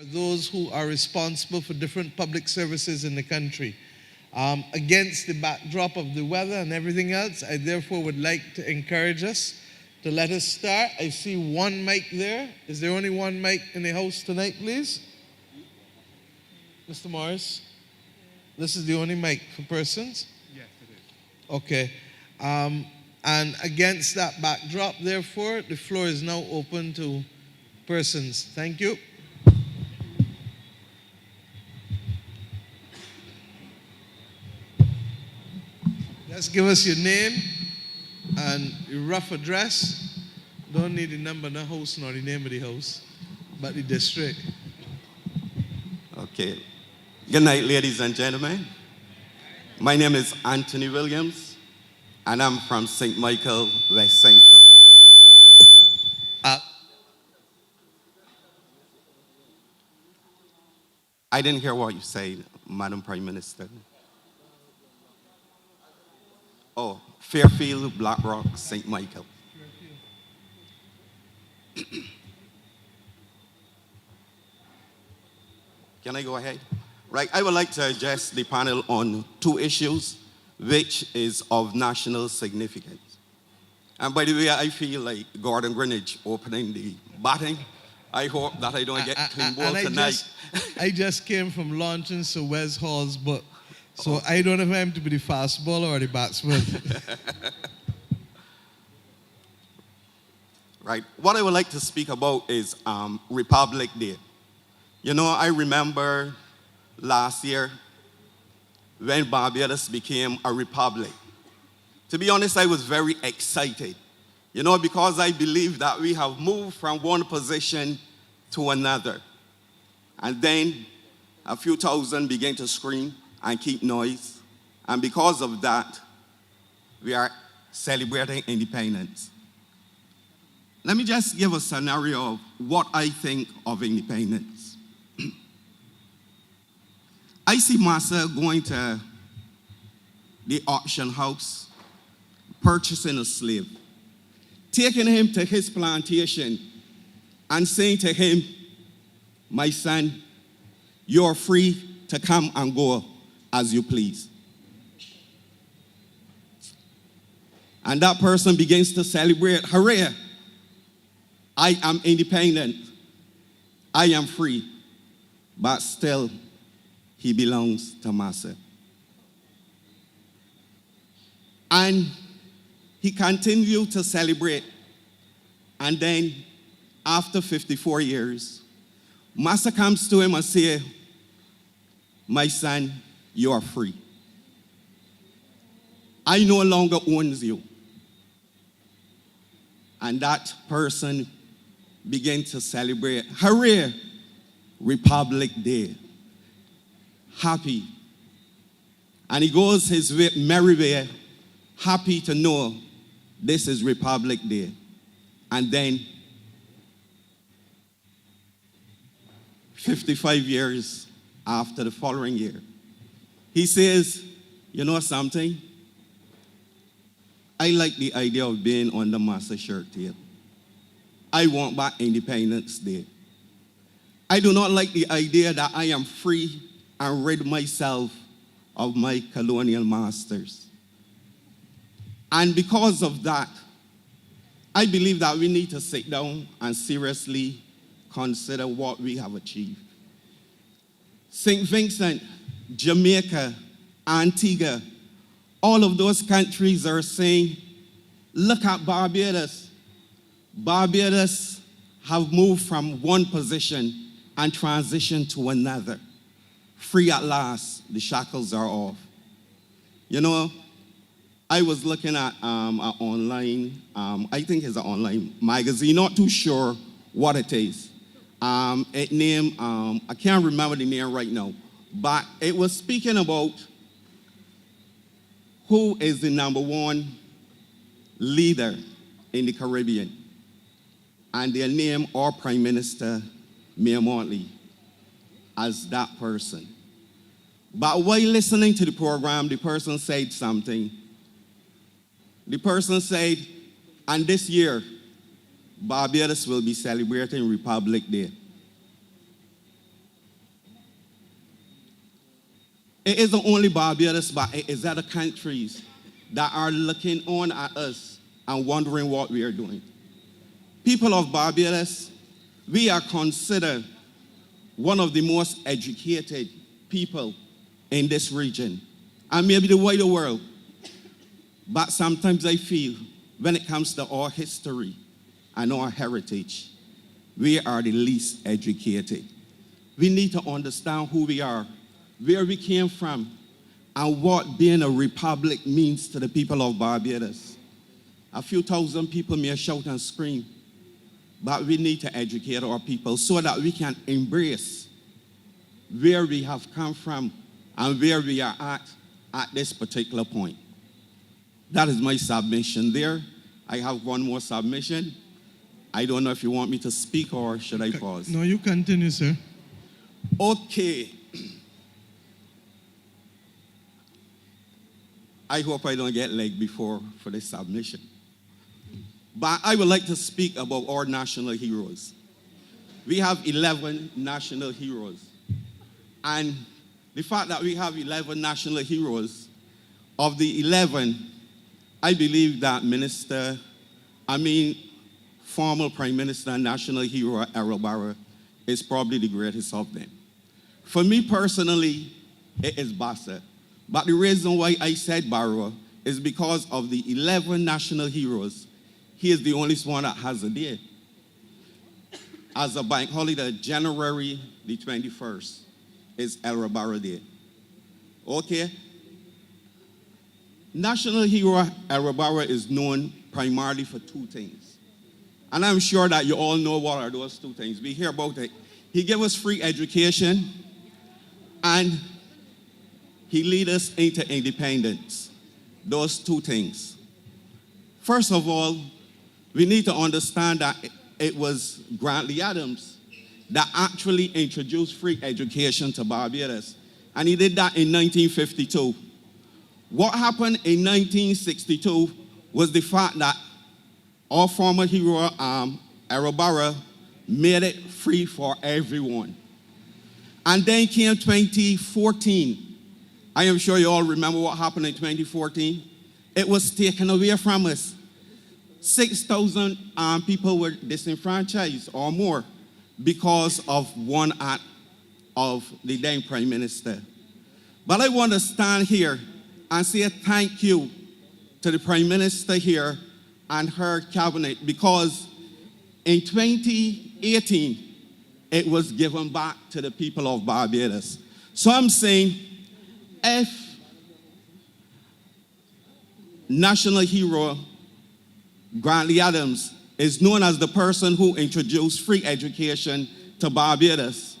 those who are responsible for different public services in the country. Against the backdrop of the weather and everything else, I therefore would like to encourage us to let us start. I see one mic there. Is there only one mic in the house tonight, please? Mr. Morris? This is the only mic for persons? Yes, it is. Okay. And against that backdrop, therefore, the floor is now open to persons. Thank you. Just give us your name and your rough address. Don't need the number of the house nor the name of the house, but the district. Okay. Good night, ladies and gentlemen. My name is Anthony Williams, and I'm from St. Michael, West Central. I didn't hear what you said, Madam Prime Minister. Oh, Fairfield, Blackrock, St. Michael. Can I go ahead? Right, I would like to address the panel on two issues which is of national significance. And by the way, I feel like Gordon Greenwich opening the batting. I hope that I don't get clean ball tonight. I just came from launching Sir Wes Hall's book. So I don't know if I'm to be the fast bowler or the batsman. Right. What I would like to speak about is Republic Day. You know, I remember last year when Barbados became a republic. To be honest, I was very excited. You know, because I believe that we have moved from one position to another. And then a few thousand began to scream and keep noise. And because of that, we are celebrating independence. Let me just give a scenario of what I think of independence. I see Massa going to the auction house, purchasing a slave, taking him to his plantation and saying to him, "My son, you're free to come and go as you please." And that person begins to celebrate, "Hooray, I am independent, I am free," but still he belongs to Massa. And he continued to celebrate. And then after 54 years, Massa comes to him and says, "My son, you are free. I no longer owns you." And that person began to celebrate, "Hooray, Republic Day. Happy." And he goes his way, merry way, happy to know this is Republic Day. And then 55 years after the following year, he says, "You know something? I like the idea of being on the Massa shirt tail. I want back Independence Day. I do not like the idea that I am free and rid myself of my colonial masters." And because of that, I believe that we need to sit down and seriously consider what we have achieved. St. Vincent, Jamaica, Antigua, all of those countries are saying, "Look at Barbados. Barbados have moved from one position and transitioned to another. Free at last, the shackles are off." You know, I was looking at an online, I think it's an online magazine, not too sure what it is. It named, I can't remember the name right now, but it was speaking about who is the number one leader in the Caribbean. And they named our Prime Minister, Mayor Motley, as that person. But while listening to the program, the person said something. The person said, "And this year, Barbados will be celebrating Republic Day." It isn't only Barbados, but it is other countries that are looking on at us and wondering what we are doing. People of Barbados, we are considered one of the most educated people in this region, and maybe the wider world. But sometimes I feel when it comes to our history and our heritage, we are the least educated. We need to understand who we are, where we came from, and what being a republic means to the people of Barbados. A few thousand people may shout and scream, but we need to educate our people so that we can embrace where we have come from and where we are at this particular point. That is my submission there. I have one more submission. I don't know if you want me to speak or should I pause? No, you continue, sir. Okay. I hope I don't get leg before for this submission. But I would like to speak about our national heroes. We have 11 national heroes. And the fact that we have 11 national heroes, of the 11, I believe that former Prime Minister and national hero Errol Barrow is probably the greatest of them. For me personally, it is Bassa. But the reason why I said Barrow is because of the 11 national heroes, he is the only one that has a day. As a bank holiday, January the 21st is Errol Barrow Day. Okay? National hero Errol Barrow is known primarily for two things. And I'm sure that you all know what are those two things. We hear about it. He gave us free education, and he led us into independence. Those two things. First of all, we need to understand that it was Grantley Adams that actually introduced free education to Barbados. And he did that in 1952. What happened in 1962 was the fact that our former hero, Errol Barrow, made it free for everyone. And then came 2014. I am sure you all remember what happened in 2014. It was taken away from us. 6,000 people were disenfranchised or more because of one act of the then Prime Minister. But I want to stand here and say thank you to the Prime Minister here and her cabinet, because in 2018, it was given back to the people of Barbados. So I'm saying, if national hero Grantley Adams is known as the person who introduced free education to Barbados,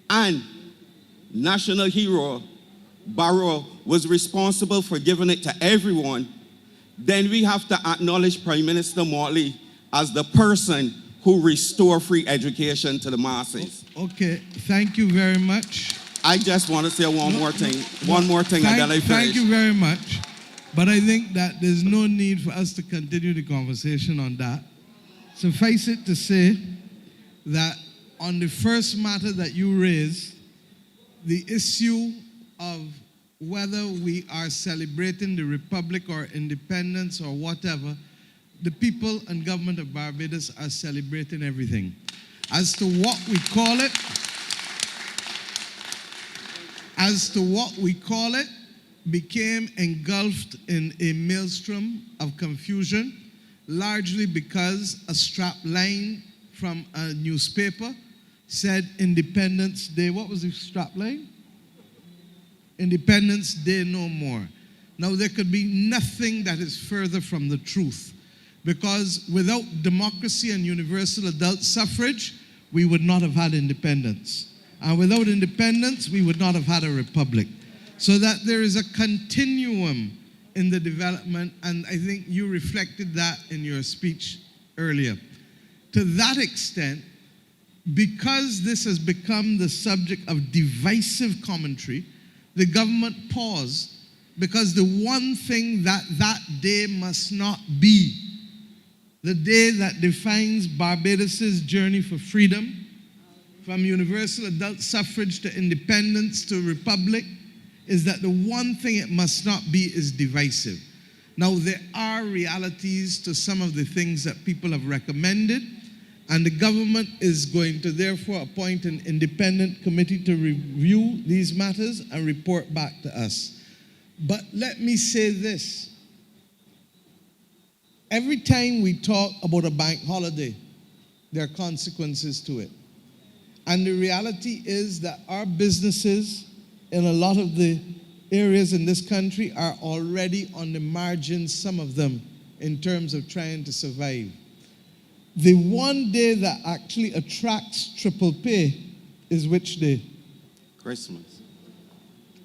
and national hero Barrow was responsible for giving it to everyone, then we have to acknowledge Prime Minister Mortley as the person who restored free education to the masses. Okay, thank you very much. I just want to say one more thing, and then I finish. Thank you very much. But I think that there's no need for us to continue the conversation on that. Suffice it to say that on the first matter that you raised, the issue of whether we are celebrating the Republic or independence or whatever, the people and government of Barbados are celebrating everything. As to what we call it, became engulfed in a maelstrom of confusion, largely because a strap line from a newspaper said Independence Day. What was the strap line? Independence Day no more. Now, there could be nothing that is further from the truth, because without democracy and universal adult suffrage, we would not have had independence. And without independence, we would not have had a republic. So that there is a continuum in the development, and I think you reflected that in your speech earlier. To that extent, because this has become the subject of divisive commentary, the government paused, because the one thing that day must not be, the day that defines Barbados' journey for freedom, from universal adult suffrage to independence to republic, is that the one thing it must not be is divisive. Now, there are realities to some of the things that people have recommended, and the government is going to therefore appoint an independent committee to review these matters and report back to us. But let me say this. Every time we talk about a bank holiday, there are consequences to it. And the reality is that our businesses in a lot of the areas in this country are already on the margins, some of them, in terms of trying to survive. The one day that actually attracts triple pay is which day? Christmas.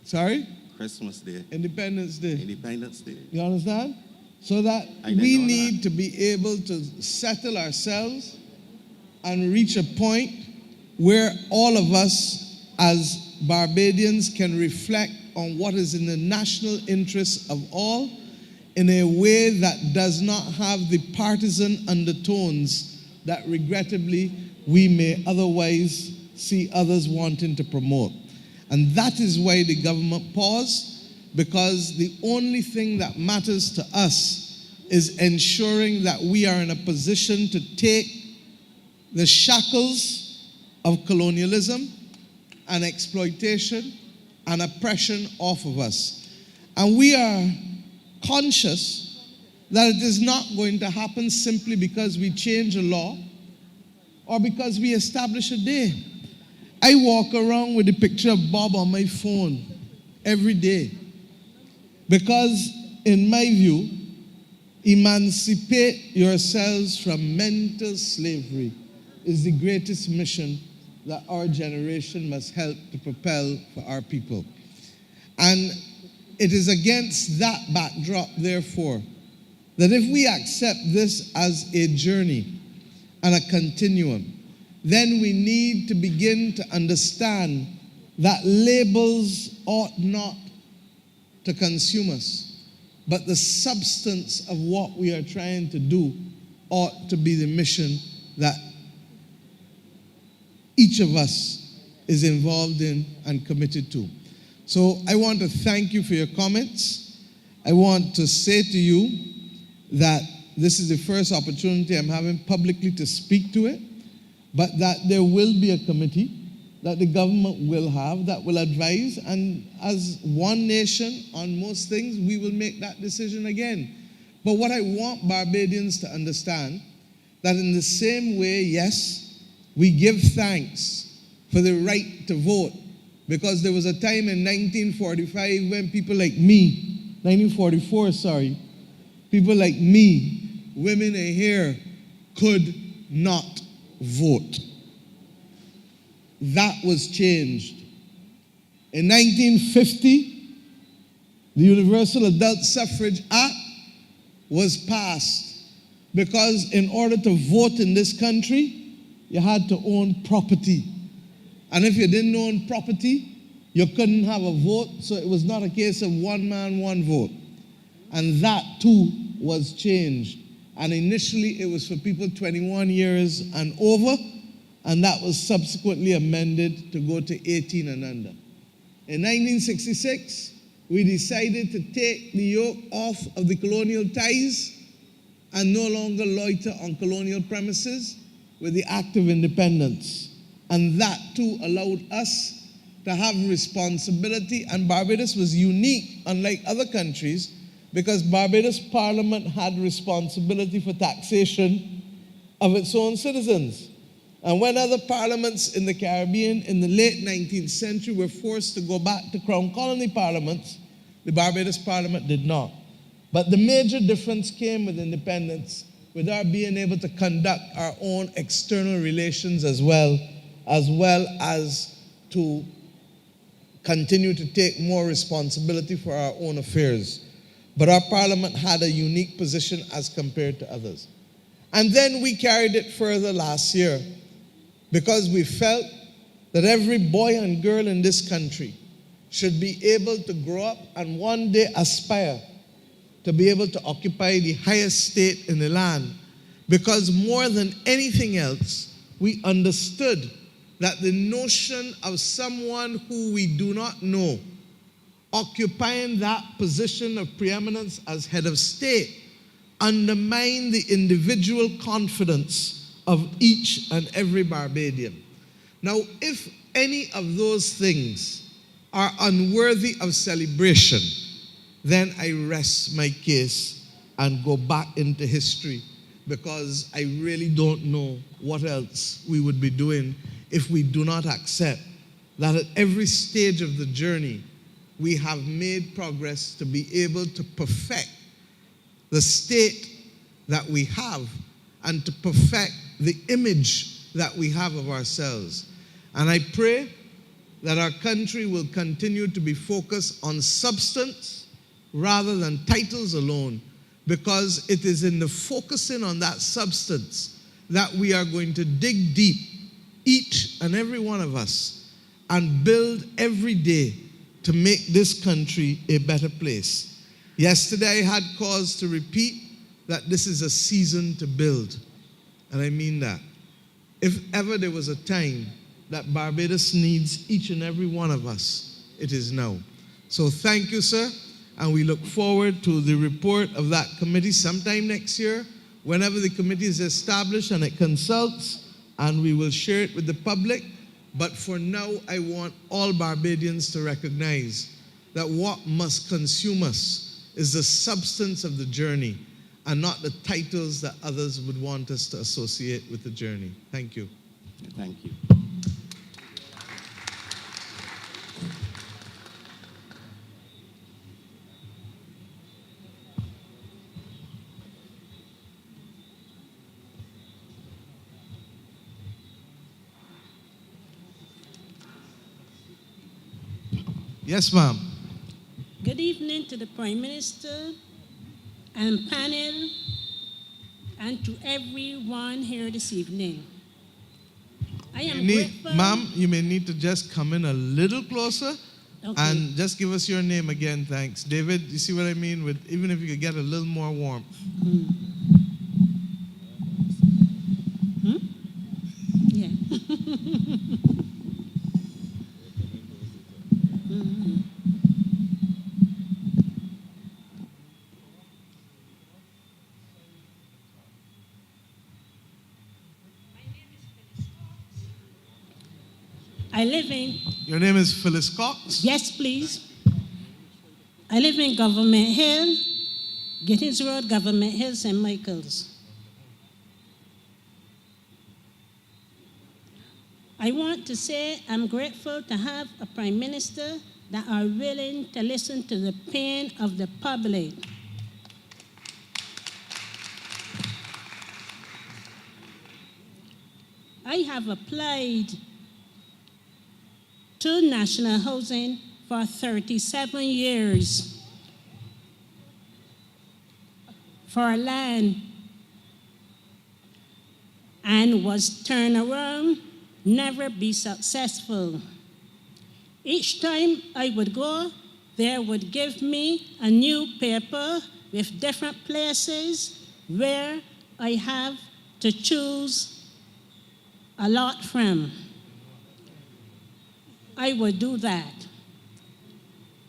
Sorry? Christmas Day. Independence Day. Independence Day. You understand? So that we need to be able to settle ourselves and reach a point where all of us as Barbadians can reflect on what is in the national interest of all in a way that does not have the partisan undertones that regrettably we may otherwise see others wanting to promote. And that is why the government paused, because the only thing that matters to us is ensuring that we are in a position to take the shackles of colonialism and exploitation and oppression off of us. And we are conscious that it is not going to happen simply because we change a law or because we establish a day. I walk around with a picture of Bob on my phone every day because, in my view, emancipate yourselves from mental slavery is the greatest mission that our generation must help to propel for our people. And it is against that backdrop, therefore, that if we accept this as a journey and a continuum, then we need to begin to understand that labels ought not to consume us, but the substance of what we are trying to do ought to be the mission that each of us is involved in and committed to. So I want to thank you for your comments. I want to say to you that this is the first opportunity I'm having publicly to speak to it, but that there will be a committee that the government will have that will advise, and as one nation on most things, we will make that decision again. But what I want Barbadians to understand, that in the same way, yes, we give thanks for the right to vote, because there was a time in 1945 when people like me, 1944, sorry, people like me, women and here, could not vote. That was changed. In 1950, the Universal Adult Suffrage Act was passed because in order to vote in this country, you had to own property. And if you didn't own property, you couldn't have a vote, so it was not a case of one man, one vote. And that too was changed. And initially it was for people 21 years and over, and that was subsequently amended to go to 18 and under. In 1966, we decided to take the yoke off of the colonial ties and no longer loiter on colonial premises with the Act of Independence. And that too allowed us to have responsibility, and Barbados was unique, unlike other countries, because Barbados Parliament had responsibility for taxation of its own citizens. And when other parliaments in the Caribbean in the late 19th century were forced to go back to Crown Colony parliaments, the Barbados Parliament did not. But the major difference came with independence, with our being able to conduct our own external relations as well as to continue to take more responsibility for our own affairs. But our parliament had a unique position as compared to others. And then we carried it further last year because we felt that every boy and girl in this country should be able to grow up and one day aspire to be able to occupy the highest state in the land. Because more than anything else, we understood that the notion of someone who we do not know occupying that position of preeminence as head of state undermine the individual confidence of each and every Barbadian. Now, if any of those things are unworthy of celebration, then I rest my case and go back into history, because I really don't know what else we would be doing if we do not accept that at every stage of the journey, we have made progress to be able to perfect the state that we have and to perfect the image that we have of ourselves. And I pray that our country will continue to be focused on substance rather than titles alone, because it is in the focusing on that substance that we are going to dig deep, each and every one of us, and build every day to make this country a better place. Yesterday I had cause to repeat that this is a season to build, and I mean that. If ever there was a time that Barbados needs each and every one of us, it is now. So thank you, sir. And we look forward to the report of that committee sometime next year, whenever the committee is established and it consults, and we will share it with the public. But for now, I want all Barbadians to recognize that what must consume us is the substance of the journey and not the titles that others would want us to associate with the journey. Thank you. Thank you. Yes, ma'am. Good evening to the Prime Minister and panel, and to everyone here this evening. I am grateful. Ma'am, you may need to just come in a little closer. Okay. And just give us your name again, thanks. David, you see what I mean? With even if you could get a little more warmth. Yeah. I live in. Your name is Phyllis Cox? Yes, please. I live in Government Hill, Gittins Road, Government Hill, St. Michael's. I want to say I'm grateful to have a Prime Minister that are willing to listen to the pain of the public. I have applied to national housing for 37 years for land and was turned around, never be successful. Each time I would go, they would give me a new paper with different places where I have to choose a lot from. I would do that.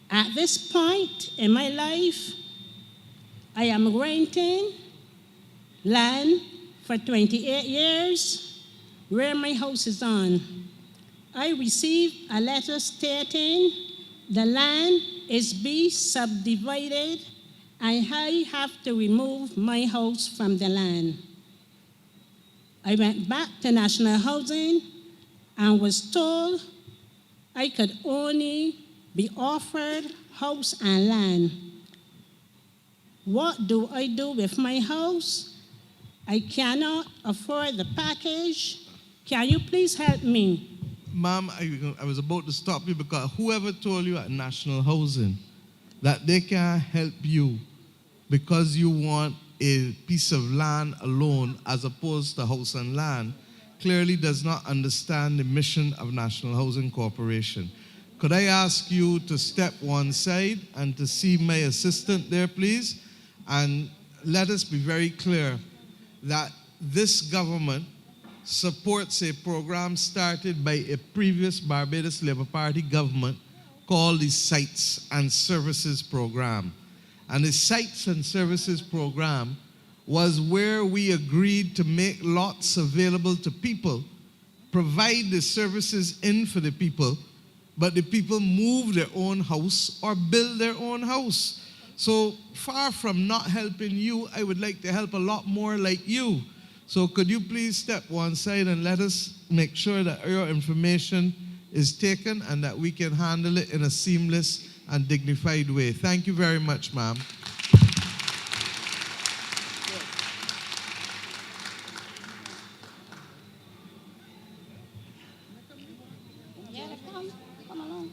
At this point in my life, I am renting land for 28 years where my house is on. I received a letter stating the land is being subdivided and I have to remove my house from the land. I went back to National Housing and was told I could only be offered house and land. What do I do with my house? I cannot afford the package. Can you please help me? Ma'am, I was about to stop you because whoever told you at National Housing that they can't help you because you want a piece of land alone as opposed to house and land clearly does not understand the mission of National Housing Corporation. Could I ask you to step one side and to see my assistant there, please? And let us be very clear that this government supports a program started by a previous Barbados Labour Party government called the Sites and Services Program. And the Sites and Services Program was where we agreed to make lots available to people, provide the services in for the people, but the people move their own house or build their own house. So far from not helping you, I would like to help a lot more like you. So could you please step one side and let us make sure that your information is taken and that we can handle it in a seamless and dignified way. Thank you very much, ma'am. Come along.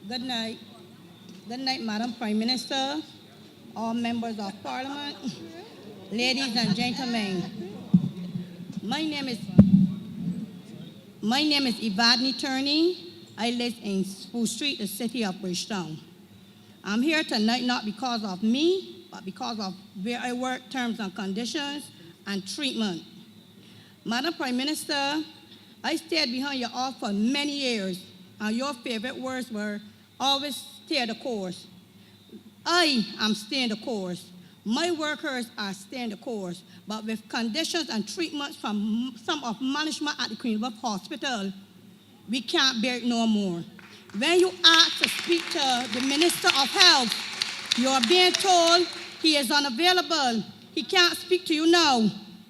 Good night. Good night, Madam Prime Minister, all members of Parliament, ladies and gentlemen. My name is Evadne Turney. I live in Spruce Street, the city of Bridgetown. I'm here tonight not because of me, but because of where I work, terms and conditions, and treatment. Madam Prime Minister, I stayed behind you all for many years, and your favorite words were always stay the course. I am staying the course. My workers are staying the course, but with conditions and treatments from some of management at the Queen Elizabeth Hospital, we can't bear it no more. When you ask to speak to the Minister of Health, you are being told he is unavailable. He can't speak to you now.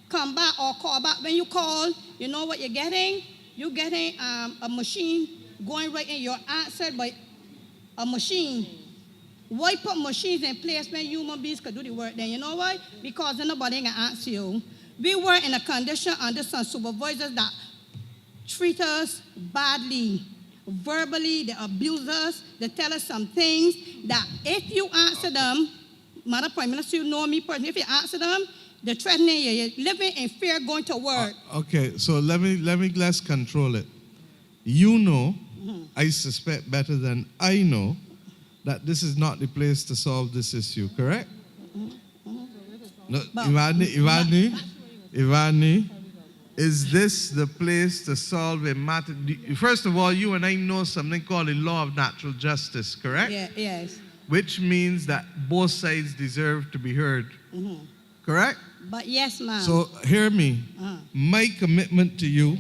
Come back or call back. When you call, you know what you're getting? You're getting a machine going right in your answer by a machine. Why put machines in place when human beings could do the work then? You know why? Because nobody can answer you. We were in a condition under some supervisors that treat us badly. Verbally, they abuse us. They tell us some things that if you answer them, Madam Prime Minister, you know me personally, if you answer them, they're threatening you. You're living in fear going to work. Okay, so let's control it. You know, I suspect better than I know, that this is not the place to solve this issue, correct? No, Evadne, is this the place to solve a matter? First of all, you and I know something called the law of natural justice, correct? Yeah, yes. Which means that both sides deserve to be heard, correct? But yes, ma'am. So hear me. My commitment to you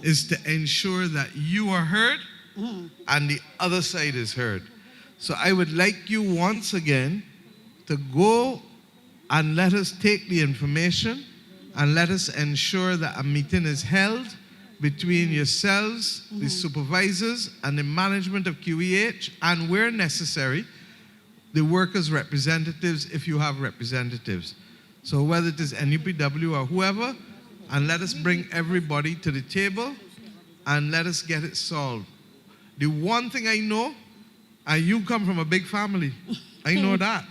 is to ensure that you are heard and the other side is heard. So I would like you once again to go and let us take the information and let us ensure that a meeting is held between yourselves, the supervisors, and the management of QEH, and where necessary, the workers' representatives, if you have representatives. So whether it is NUPW or whoever, and let us bring everybody to the table and let us get it solved. The one thing I know, and you come from a big family, I know that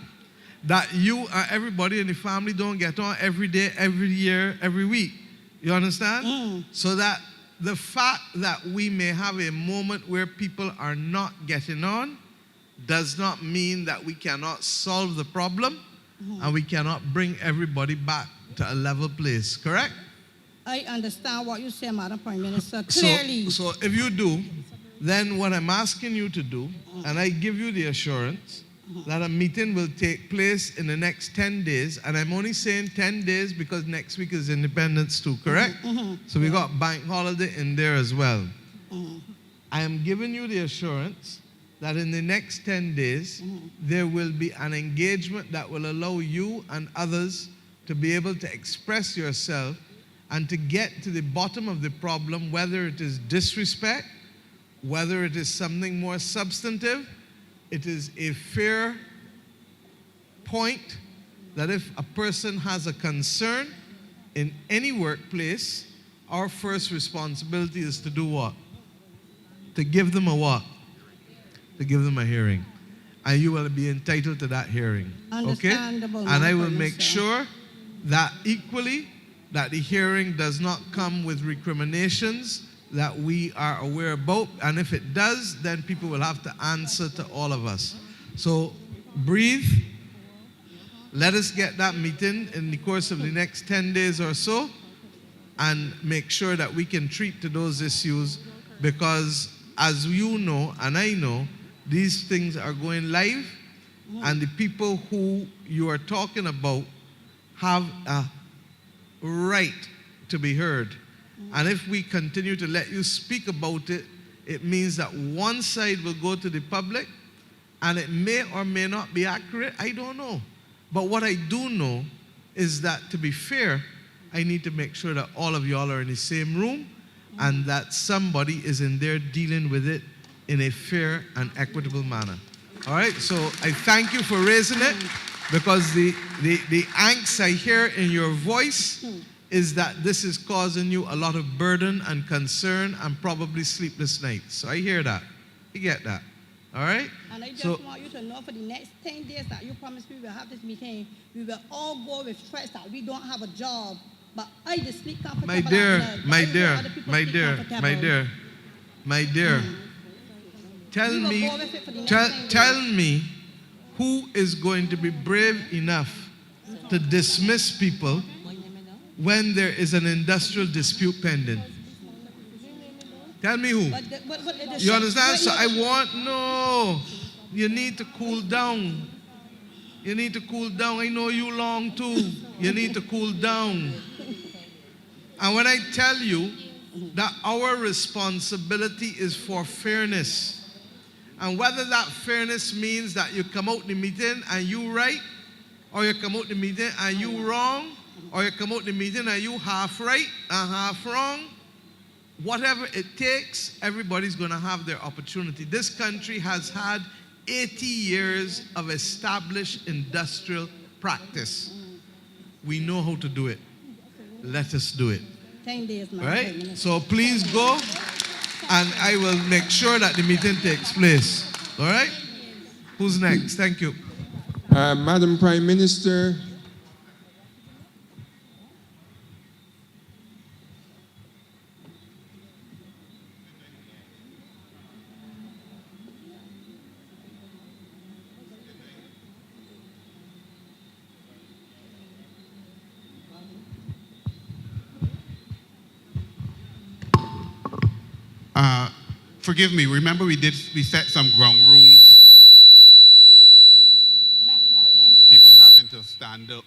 you, everybody in the family don't get on every day, every year, every week. You understand? So that the fact that we may have a moment where people are not getting on does not mean that we cannot solve the problem and we cannot bring everybody back to a level place, correct? I understand what you say, Madam Prime Minister, clearly. So if you do, then what I'm asking you to do, and I give you the assurance that a meeting will take place in the next 10 days, and I'm only saying 10 days because next week is Independence too, correct? So we got bank holiday in there as well. I am giving you the assurance that in the next 10 days, there will be an engagement that will allow you and others to be able to express yourself and to get to the bottom of the problem, whether it is disrespect, whether it is something more substantive. It is a fair point that if a person has a concern in any workplace, our first responsibility is to do what? To give them a what? To give them a hearing. And you will be entitled to that hearing. Understandable. Okay? And I will make sure that equally that the hearing does not come with recriminations that we are aware about, and if it does, then people will have to answer to all of us. So breathe. Let us get that meeting in the course of the next 10 days or so and make sure that we can treat to those issues, because as you know and I know, These things are going live, and the people who you are talking about have a right to be heard. And if we continue to let you speak about it, it means that one side will go to the public, and it may or may not be accurate. I don't know. But what I do know is that, to be fair, I need to make sure that all of y'all are in the same room and that somebody is in there dealing with it in a fair and equitable manner. All right? So I thank you for raising it, because the angst I hear in your voice is that this is causing you a lot of burden and concern and probably sleepless nights. So I hear that. You get that. All right? And I just want you to know, for the next 10 days that you promised we will have this meeting, we will all go with stress that we don't have a job. But I just sleep comfortable. My dear, tell me who is going to be brave enough to dismiss people when there is an industrial dispute pending. Tell me who. You understand? So you need to cool down. You need to cool down. I know you long too. You need to cool down. And when I tell you that our responsibility is for fairness, and whether that fairness means that you come out the meeting and you right, or you come out the meeting and you wrong, or you come out the meeting and you half right and half wrong, whatever it takes, everybody's going to have their opportunity. This country has had 80 years of established industrial practice. We know how to do it. Let us do it. 10 days now. All right? So please go, and I will make sure that the meeting takes place. All right? Who's next? Thank you. Madam Prime Minister, forgive me, remember we set some ground rules. People having to stand up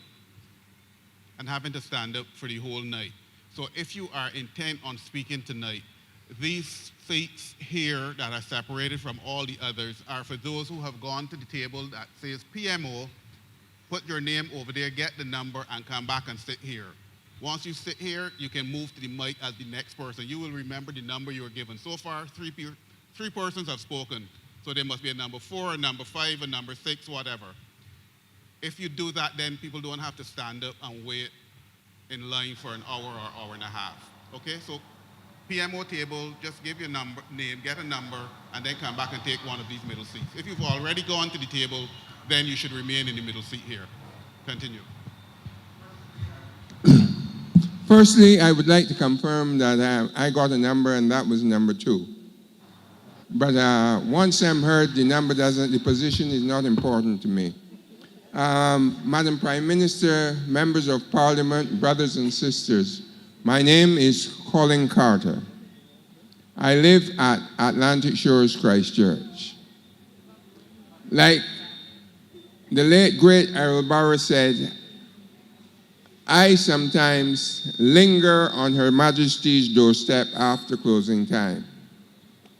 and having to stand up for the whole night. So if you are intent on speaking tonight, these seats here that are separated from all the others are for those who have gone to the table that says PMO, put your name over there, get the number, and come back and sit here. Once you sit here, you can move to the mic as the next person. You will remember the number you were given. So far, three persons have spoken. So there must be a number 4, a number 5, a number 6, whatever. If you do that, then people don't have to stand up and wait in line for an hour or hour and a half. Okay, so PMO table, just give your name, get a number, and then come back and take one of these middle seats. If you've already gone to the table, then you should remain in the middle seat here. Continue. firstly, I would like to confirm that I got a number and that was number 2. But once I'm heard, the position is not important to me. Madam Prime Minister, members of Parliament, brothers and sisters, my name is Colin Carter. I live at Atlantic Shores, Christchurch. Like the late, great Errol Barrow said, I sometimes linger on Her Majesty's doorstep after closing time.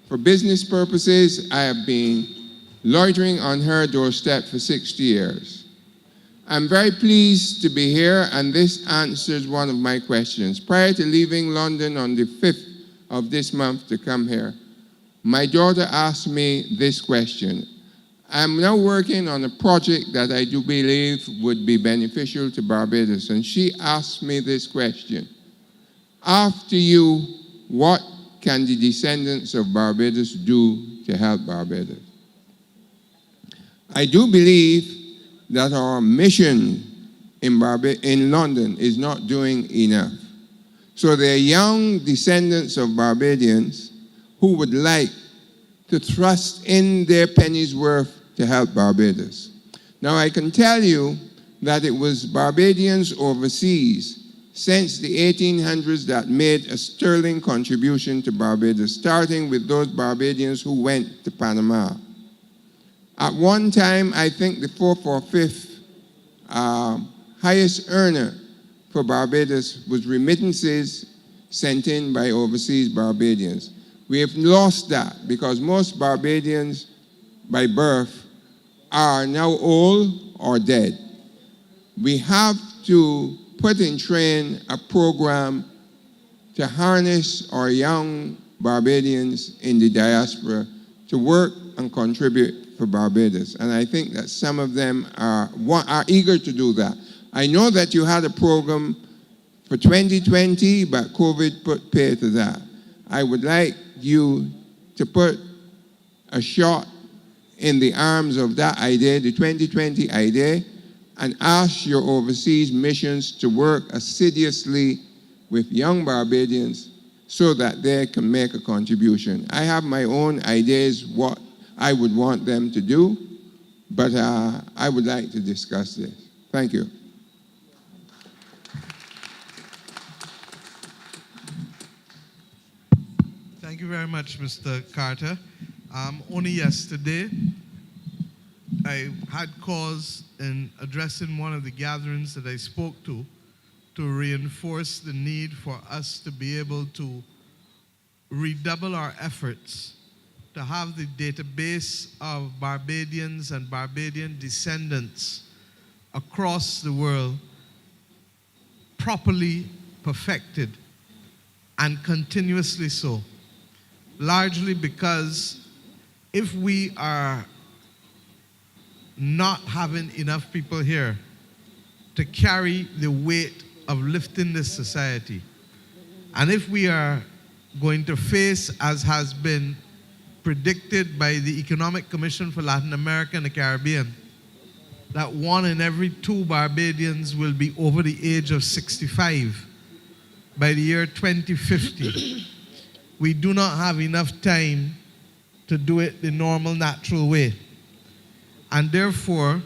For business purposes, I have been loitering on her doorstep for 60 years. I'm very pleased to be here, and this answers one of my questions. Prior to leaving London on the 5th of this month to come here, my daughter asked me this question. I'm now working on a project that I do believe would be beneficial to Barbados, and she asked me this question. After you, what can the descendants of Barbados do to help Barbados? I do believe that our mission in London is not doing enough. So there are young descendants of Barbadians who would like to thrust in their penny's worth to help Barbados. Now I can tell you that it was Barbadians overseas since the 1800s that made a sterling contribution to Barbados, starting with those Barbadians who went to Panama. At one time, I think the fourth or fifth highest earner for Barbados was remittances sent in by overseas Barbadians. We have lost that because most Barbadians by birth are now old or dead. We have to put in train a program to harness our young Barbadians in the diaspora to work and contribute for Barbados. And I think that some of them are eager to do that. I know that you had a program for 2020, but COVID put pay to that. I would like you to put a shot in the arms of that idea, the 2020 idea, and ask your overseas missions to work assiduously with young Barbadians so that they can make a contribution. I have my own ideas what I would want them to do, but I would like to discuss this. Thank you. Thank you very much, Mr. Carter. Only yesterday, I had cause in addressing one of the gatherings that I spoke to reinforce the need for us to be able to redouble our efforts to have the database of Barbadians and Barbadian descendants across the world properly perfected and continuously so. Largely because if we are not having enough people here to carry the weight of lifting this society, and if we are going to face, as has been predicted by the Economic Commission for Latin America and the Caribbean, that 1 in every 2 Barbadians will be over the age of 65 by the year 2050. We do not have enough time to do it the normal, natural way. And therefore,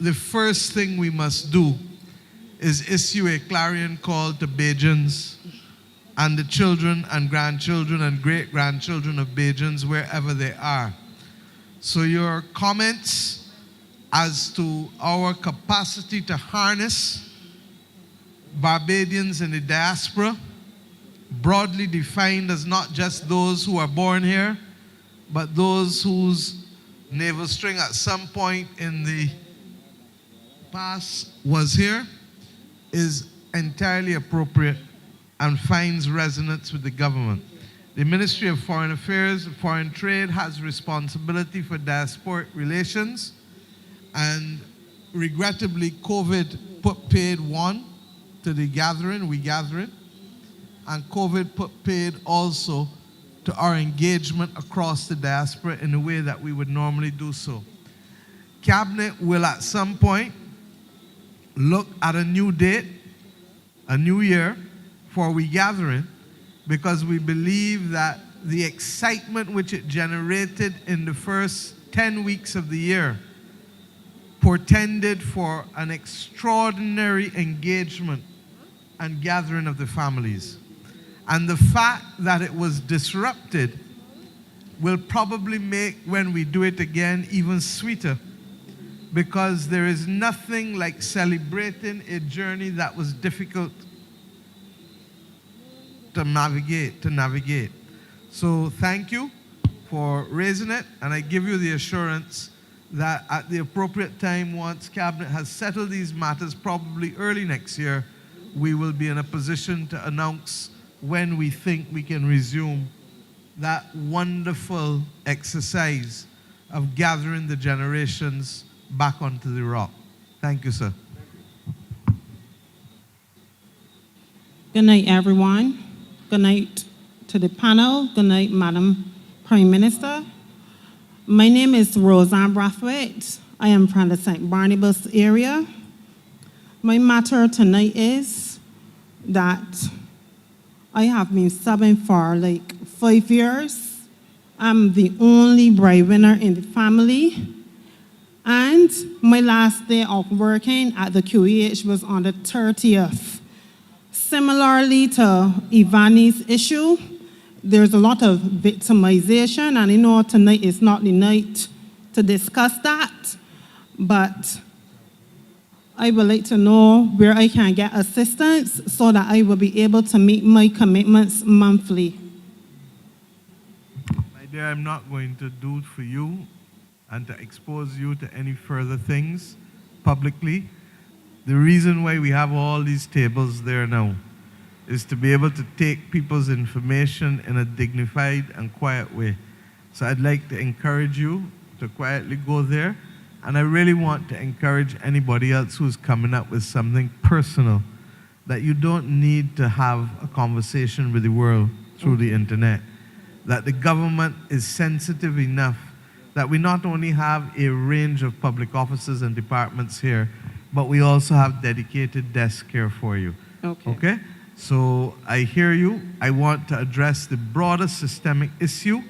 the first thing we must do is issue a clarion call to Bajans and the children and grandchildren and great-grandchildren of Bajans wherever they are. So your comments as to our capacity to harness Barbadians in the diaspora, broadly defined as not just those who are born here, but those whose navel string at some point in the past was here, is entirely appropriate and finds resonance with the government. The Ministry of Foreign Affairs and Foreign Trade has responsibility for diasporic relations, and regrettably COVID put paid one to the gathering, and COVID put paid also to our engagement across the diaspora in a way that we would normally do so. Cabinet will at some point look at a new date, a new year for we gathering, because we believe that the excitement which it generated in the first 10 weeks of the year portended for an extraordinary engagement and gathering of the families. And the fact that it was disrupted will probably make, when we do it again, even sweeter, because there is nothing like celebrating a journey that was difficult to navigate. So thank you for raising it, and I give you the assurance that at the appropriate time, once Cabinet has settled these matters, probably early next year, we will be in a position to announce when we think we can resume that wonderful exercise of gathering the generations back onto the rock. Thank you, sir. Good night, everyone. Good night to the panel. Good night, Madam Prime Minister. My name is Roseanne Brathwaite. I am from the St. Barnabas area. My matter tonight is that I have been subbing for like 5 years. I'm the only breadwinner in the family. And my last day of working at the QEH was on the 30th. Similarly to Ivani's issue, there's a lot of victimization, and I know tonight is not the night to discuss that, but I would like to know where I can get assistance so that I will be able to meet my commitments monthly. My dear, I'm not going to do it for you and to expose you to any further things publicly. The reason why we have all these tables there now is to be able to take people's information in a dignified and quiet way. So I'd like to encourage you to quietly go there, and I really want to encourage anybody else who's coming up with something personal that you don't need to have a conversation with the world through the internet, that the government is sensitive enough that we not only have a range of public offices and departments here, but we also have dedicated desks here for you. Okay? So I hear you. I want to address the broader systemic issue,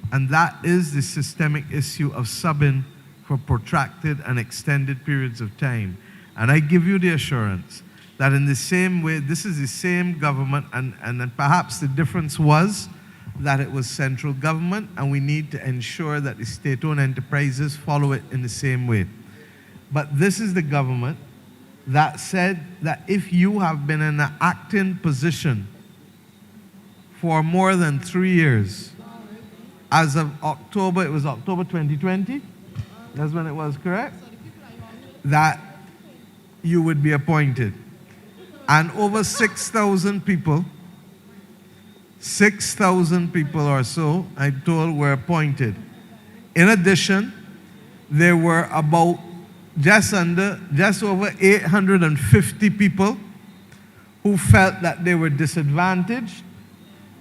and that is the systemic issue of subbing for protracted and extended periods of time. And I give you the assurance that in the same way, this is the same government, and perhaps the difference was that it was central government, and we need to ensure that the state-owned enterprises follow it in the same way. But this is the government that said that if you have been in an acting position for more than 3 years, as of October, it was October 2020, that's when it was, correct? That you would be appointed. And over 6,000 people, 6,000 people or so, I'm told, were appointed. In addition, there were about just over 850 people who felt that they were disadvantaged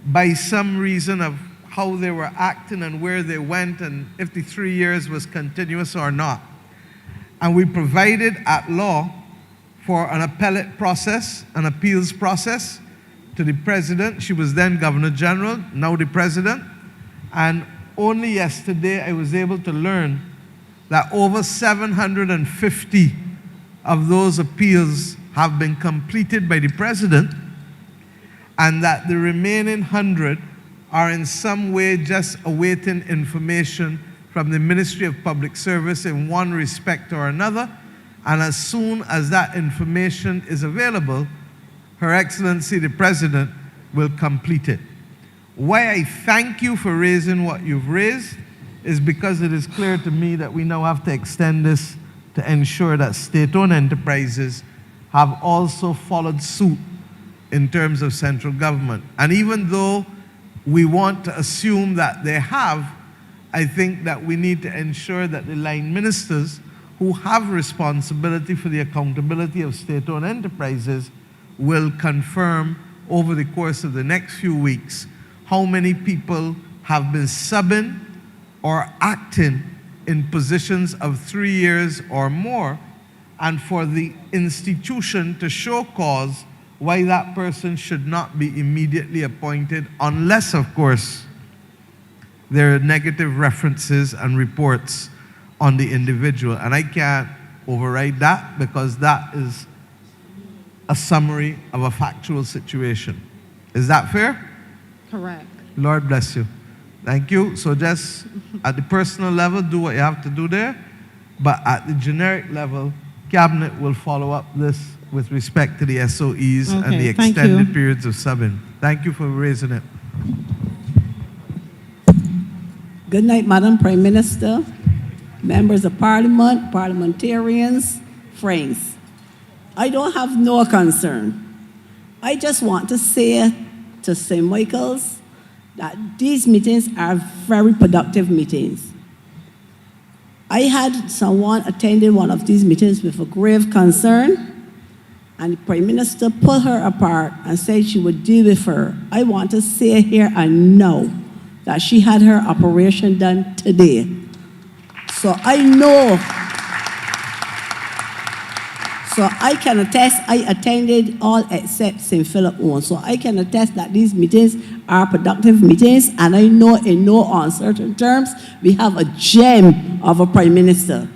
by some reason of how they were acting and where they went and if the 3 years was continuous or not. And we provided at law for an appellate process, an appeals process to the president. She was then Governor General, now the president. And only yesterday I was able to learn that over 750 of those appeals have been completed by the president, and that the remaining 100 are in some way just awaiting information from the Ministry of Public Service in one respect or another. And as soon as that information is available, Her Excellency the President will complete it. Why I thank you for raising what you've raised is because it is clear to me that we now have to extend this to ensure that state-owned enterprises have also followed suit in terms of central government. And even though we want to assume that they have, I think that we need to ensure that the line ministers who have responsibility for the accountability of state-owned enterprises will confirm over the course of the next few weeks how many people have been subbing or acting in positions of 3 years or more, and for the institution to show cause why that person should not be immediately appointed, unless, of course, there are negative references and reports on the individual. And I can't override that because that is a summary of a factual situation. Is that fair? Correct. Lord bless you. Thank you. So just at the personal level, do what you have to do there. But at the generic level, Cabinet will follow up this with respect to the SOEs and the thank extended you. periods of subbing. Thank you for raising it. Good night, Madam Prime Minister, members of Parliament, parliamentarians, friends. I don't have no concern. I just want to say to St. Michael's that these meetings are very productive meetings. I had someone attending one of these meetings with a grave concern, and the Prime Minister pulled her apart and said she would deal with her. I want to say here and now that she had her operation done today. So I know, so I can attest, I attended all except St. Philip one. So I can attest that these meetings are productive meetings, and I know in no uncertain terms, we have a gem of a Prime Minister.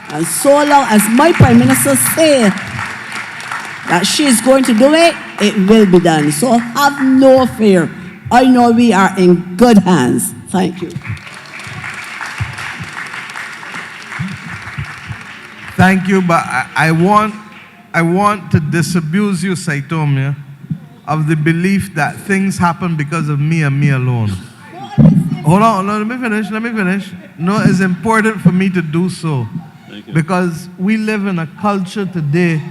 And so long as my Prime Minister says that she is going to do it, it will be done. So have no fear. I know we are in good hands. Thank you. Thank you, but I want to disabuse you, Saitomia, of the belief that things happen because of me and me alone. Hold on, let me finish. No, it's important for me to do so. Because we live in a culture today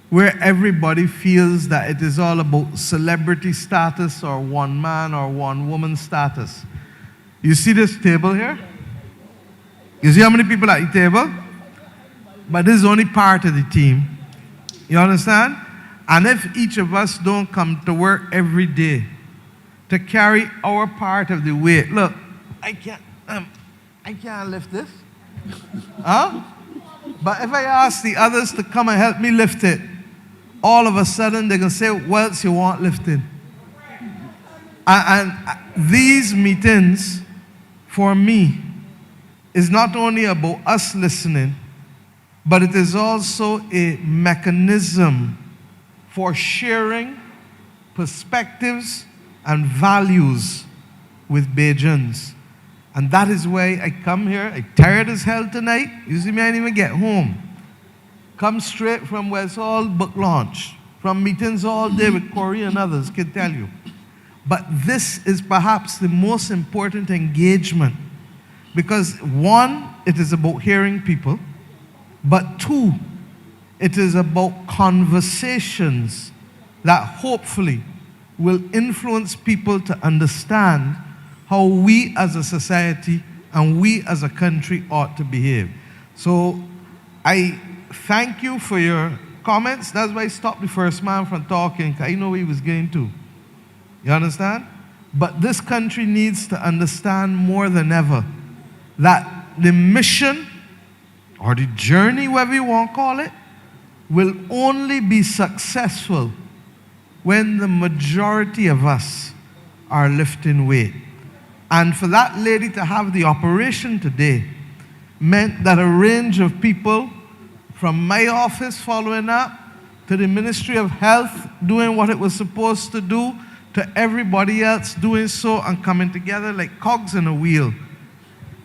where everybody feels that it is all about celebrity status or one man or one woman status. You see this table here? You see how many people at the table? But this is only part of the team. You understand? And if each of us don't come to work every day to carry our part of the weight, look, I can't lift this. Huh? But if I ask the others to come and help me lift it, all of a sudden they're going to say, what else you want lifting? And these meetings, for me, is not only about us listening, but it is also a mechanism for sharing perspectives and values with Bajans. And that is why I come here. I'm tired as hell tonight. You see me, I didn't even get home. Come straight from West Hall book launch, from meetings all day with Corey and others, can tell you. But this is perhaps the most important engagement because one, it is about hearing people, but two, it is about conversations that hopefully will influence people to understand how we as a society and we as a country ought to behave. So I thank you for your comments. That's why I stopped the first man from talking, because I know where he was going to. You understand? But this country needs to understand more than ever that the mission or the journey, whatever you want to call it, will only be successful when the majority of us are lifting weight. And for that lady to have the operation today meant that a range of people from my office following up to the Ministry of Health doing what it was supposed to do to everybody else doing so and coming together like cogs in a wheel,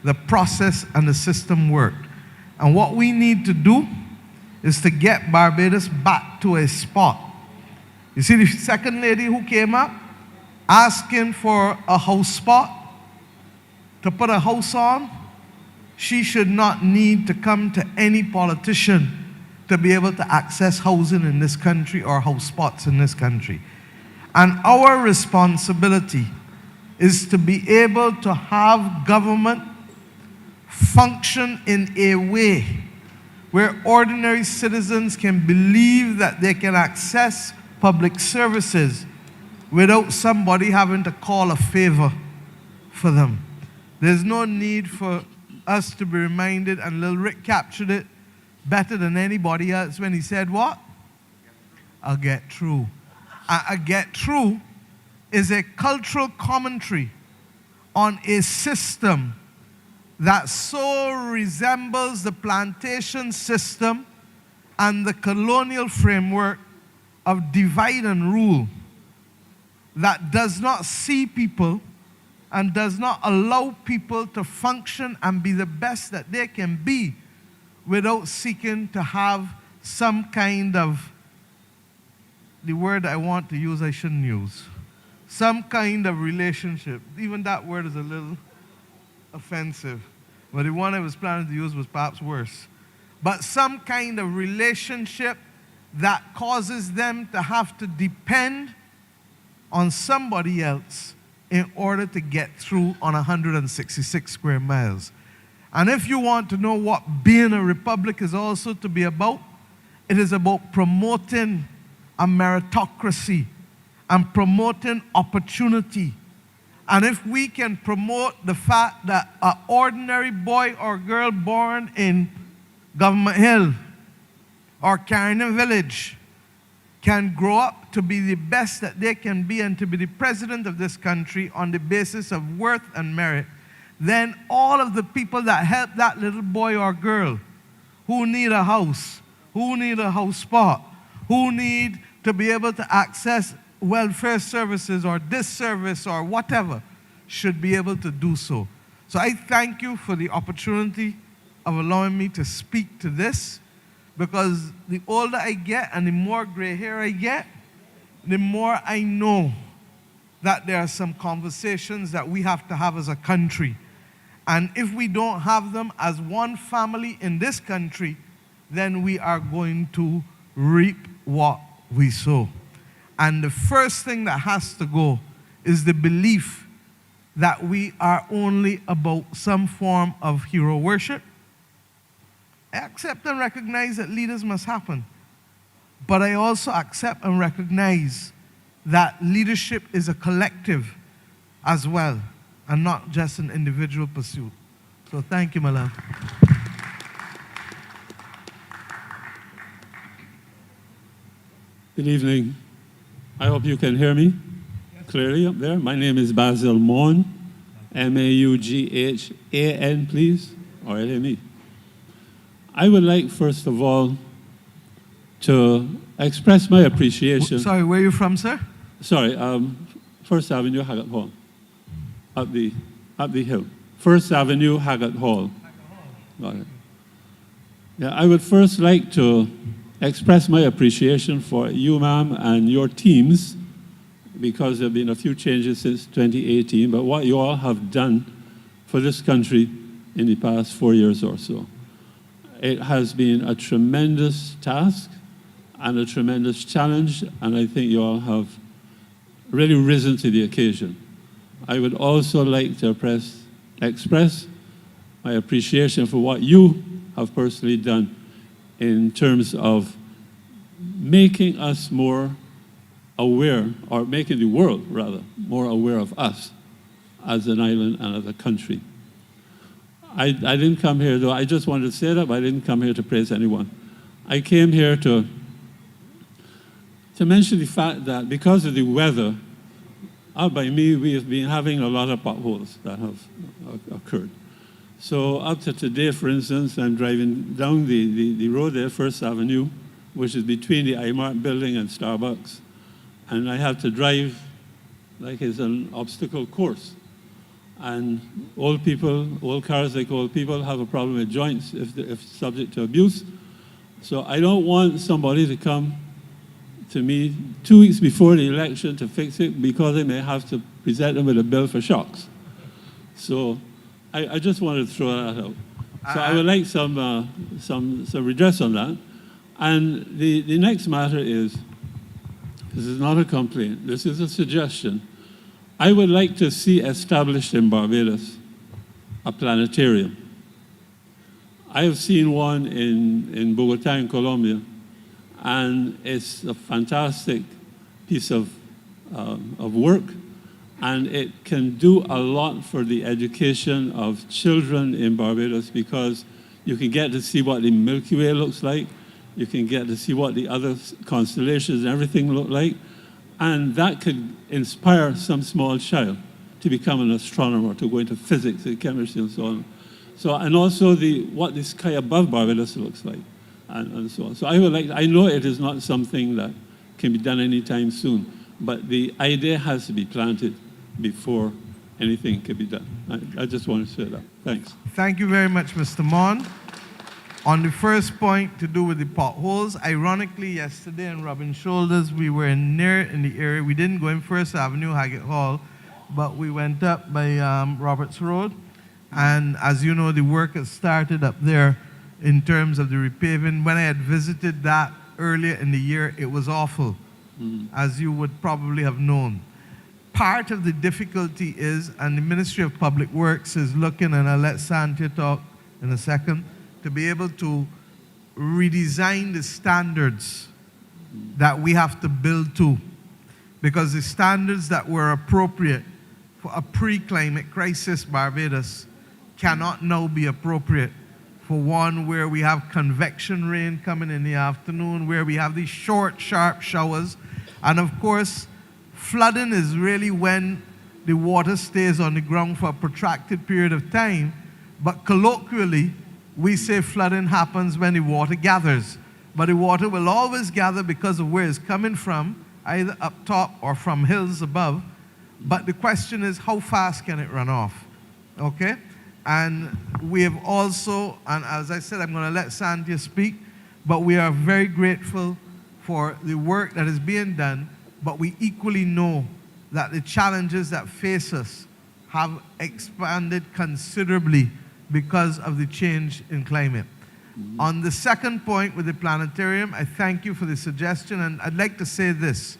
the process and the system worked. And what we need to do is to get Barbados back to a spot. You see the second lady who came up asking for a house spot to put a house on, she should not need to come to any politician to be able to access housing in this country or house spots in this country. And our responsibility is to be able to have government function in a way where ordinary citizens can believe that they can access public services without somebody having to call a favor for them. There's no need for us to be reminded, and Lil Rick captured it better than anybody else when he said what? A get through. A get through is a cultural commentary on a system that so resembles the plantation system and the colonial framework of divide and rule that does not see people and does not allow people to function and be the best that they can be without seeking to have some kind of, the word I want to use I shouldn't use, some kind of relationship. Even that word is a little offensive, but the one I was planning to use was perhaps worse. But some kind of relationship that causes them to have to depend on somebody else in order to get through on 166 square miles. And if you want to know what being a republic is also to be about, it is about promoting a meritocracy and promoting opportunity. And if we can promote the fact that an ordinary boy or girl born in Government Hill or Carignan Village can grow up to be the best that they can be and to be the president of this country on the basis of worth and merit, then all of the people that help that little boy or girl who need a house, who need a house spot, who need to be able to access welfare services or this service or whatever, should be able to do so. So I thank you for the opportunity of allowing me to speak to this, because the older I get and the more gray hair I get, the more I know that there are some conversations that we have to have as a country. And if we don't have them as one family in this country, then we are going to reap what we sow. And the first thing that has to go is the belief that we are only about some form of hero worship. I accept and recognize that leaders must happen. But I also accept and recognize that leadership is a collective as well, and not just an individual pursuit. So thank you, my love. Good evening. I hope you can hear me clearly up there. My name is Basil Maughan, M-A-U-G-H-A-N, please, or L-M-E. I would like, first of all, to express my appreciation. Sorry, where are you from, sir? Sorry, First Avenue, Haggard Hall, up the hill. First Avenue, Haggard Hall. Got it. Yeah, I would first like to express my appreciation for you, ma'am, and your teams, because there have been a few changes since 2018, but what you all have done for this country in the past 4 years or so. It has been a tremendous task and a tremendous challenge, and I think you all have really risen to the occasion. I would also like to express my appreciation for what you have personally done in terms of making us more aware, or making the world, rather, more aware of us as an island and as a country. I didn't come here, though, I just wanted to say that, but I didn't come here to praise anyone. I came here to mention the fact that because of the weather, out by me, we have been having a lot of potholes that have occurred. So up to today, for instance, I'm driving down the road there, First Avenue, which is between the iMart building and Starbucks, and I have to drive like it's an obstacle course. And old cars like old people have a problem with joints if subject to abuse. So I don't want somebody to come to me 2 weeks before the election to fix it, because they may have to present them with a bill for shocks. So I just wanted to throw that out. So I would like some redress on that. And the next matter is, this is not a complaint, this is a suggestion. I would like to see established in Barbados a planetarium. I have seen one in Bogota in Colombia, and it's a fantastic piece of work, and it can do a lot for the education of children in Barbados, because you can get to see what the Milky Way looks like, you can get to see what the other constellations and everything look like, and that could inspire some small child to become an astronomer, to go into physics and chemistry and so on. So, and also what the sky above Barbados looks like, and so on. So I know it is not something that can be done anytime soon, but the idea has to be planted before anything can be done. I just want to say that. Thanks. Thank you very much, Mr. Maughan. On the first point to do with the potholes, ironically, yesterday in Robin Shoulders, we were in the area. We didn't go in First Avenue, Haggard Hall, but we went up by Roberts Road. And as you know, the work has started up there in terms of the repaving. When I had visited that earlier in the year, it was awful, as you would probably have known. Part of the difficulty is, and the Ministry of Public Works is looking, and I'll let Santia talk in a second, to be able to redesign the standards that we have to build to. Because the standards that were appropriate for a pre-climate crisis Barbados cannot now be appropriate for one where we have convection rain coming in the afternoon, where we have these short, sharp showers. And of course, flooding is really when the water stays on the ground for a protracted period of time. But colloquially, we say flooding happens when the water gathers. But the water will always gather because of where it's coming from, either up top or from hills above. But the question is, how fast can it run off? Okay? And we have also, and as I said, I'm going to let Santia speak, but we are very grateful for the work that is being done, but we equally know that the challenges that face us have expanded considerably because of the change in climate. On the second point with the planetarium, I thank you for the suggestion, and I'd like to say this.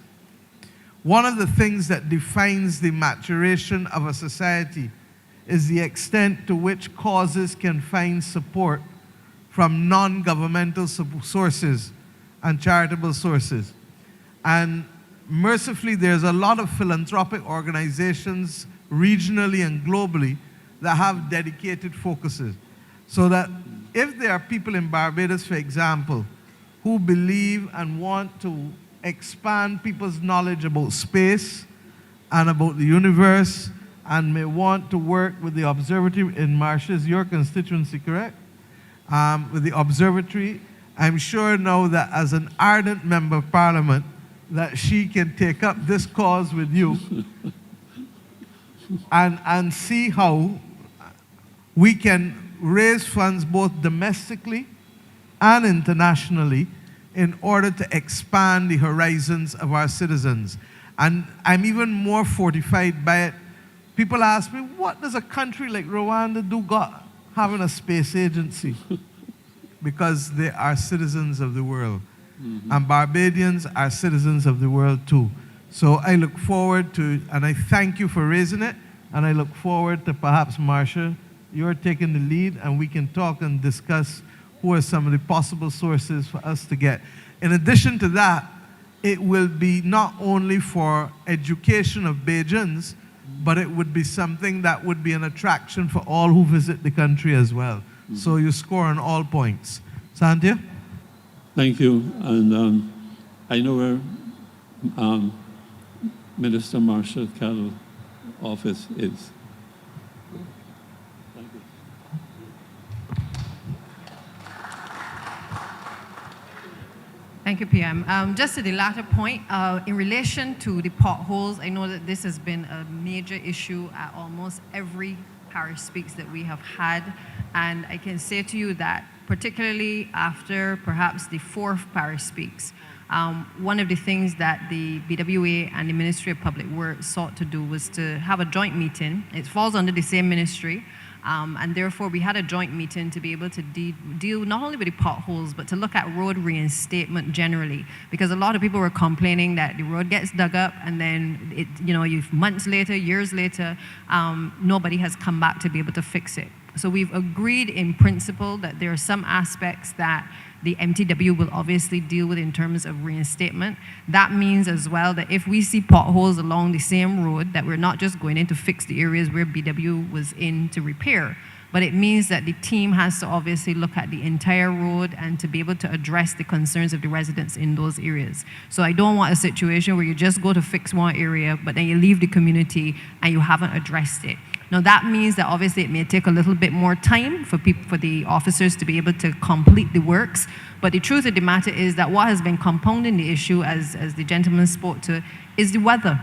One of the things that defines the maturation of a society is the extent to which causes can find support from non-governmental sources and charitable sources. And mercifully, there's a lot of philanthropic organizations regionally and globally that have dedicated focuses. So that if there are people in Barbados, for example, who believe and want to expand people's knowledge about space and about the universe and may want to work with the observatory in Marsha's, your constituency, correct? With the observatory, I'm sure now that as an ardent member of parliament, that she can take up this cause with you and see how we can raise funds both domestically and internationally in order to expand the horizons of our citizens. And I'm even more fortified by it. People ask me, what does a country like Rwanda do got having a space agency? Because they are citizens of the world. And Barbadians are citizens of the world too. So I look forward to, and I thank you for raising it, and I look forward to perhaps, Marsha, you're taking the lead, and we can talk and discuss who are some of the possible sources for us to get. In addition to that, it will be not only for education of Bajans, but it would be something that would be an attraction for all who visit the country as well. So you score on all points. Santia? Thank you. And I know where Minister Marsha Cattle's office is. Thank you. Thank you, PM. Just to the latter point, in relation to the potholes, I know that this has been a major issue at almost every parish speaks that we have had. And I can say to you that particularly after perhaps the fourth parish speaks, one of the things that the BWA and the Ministry of Public Works sought to do was to have a joint meeting. It falls under the same ministry. And therefore, we had a joint meeting to be able to deal not only with the potholes, but to look at road reinstatement generally. Because a lot of people were complaining that the road gets dug up and then, months later, years later, nobody has come back to be able to fix it. So we've agreed in principle that there are some aspects that the MTW will obviously deal with in terms of reinstatement. That means as well that if we see potholes along the same road, that we're not just going in to fix the areas where BW was in to repair, but it means that the team has to obviously look at the entire road and to be able to address the concerns of the residents in those areas. So I don't want a situation where you just go to fix one area, but then you leave the community and you haven't addressed it. Now that means that obviously it may take a little bit more time for the officers to be able to complete the works, but the truth of the matter is that what has been compounding the issue, as the gentleman spoke to, is the weather.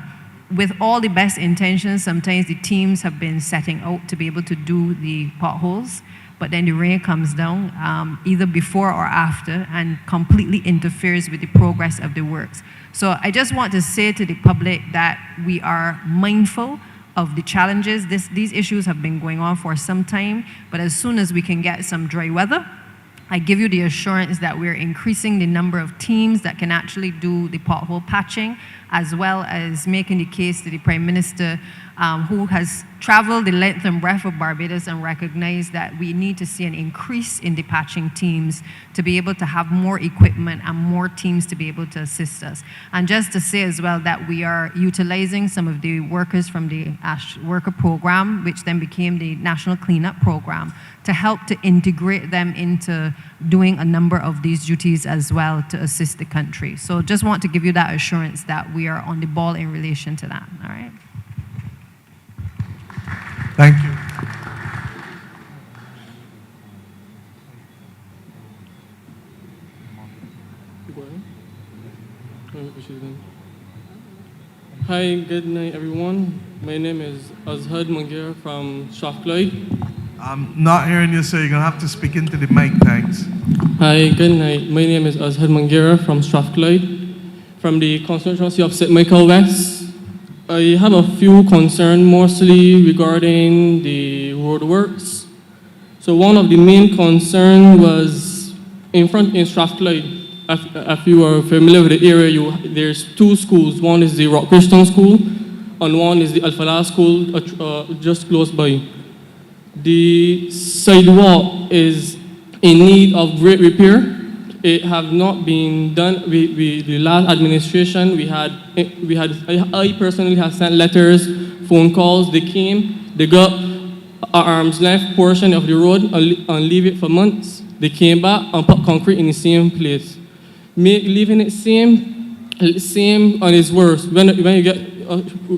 With all the best intentions, sometimes the teams have been setting out to be able to do the potholes, but then the rain comes down either before or after and completely interferes with the progress of the works. So I just want to say to the public that we are mindful of the challenges. These issues have been going on for some time, but as soon as we can get some dry weather, I give you the assurance that we're increasing the number of teams that can actually do the pothole patching, as well as making the case to the Prime Minister, who has traveled the length and breadth of Barbados and recognized that we need to see an increase in the patching teams to be able to have more equipment and more teams to be able to assist us. And just to say as well that we are utilizing some of the workers from the ASH worker program, which then became the National Cleanup Program, to help to integrate them into doing a number of these duties as well to assist the country. So just want to give you that assurance that we are on the ball in relation to that, all right? Thank you. Hi, good night, everyone. My name is Azhad Mungir from Strathclyde. I'm not hearing you, sir. You're going to have to speak into the mic, thanks. Hi, good night. My name is Azhad Mangira from Strathclyde, from the constituency of St. Michael West. I have a few concerns, mostly regarding the roadworks. So one of the main concerns was in Strathclyde. If you are familiar with the area, there's two schools. One is the Rock Christian School, and one is the Al-Falah School, just close by. The sidewalk is in need of great repair. It have not been done. The last administration, I personally have sent letters, phone calls. They came, they got an arm's length portion of the road and leave it for months. They came back and put concrete in the same place. Leaving it same and it's worse. When you get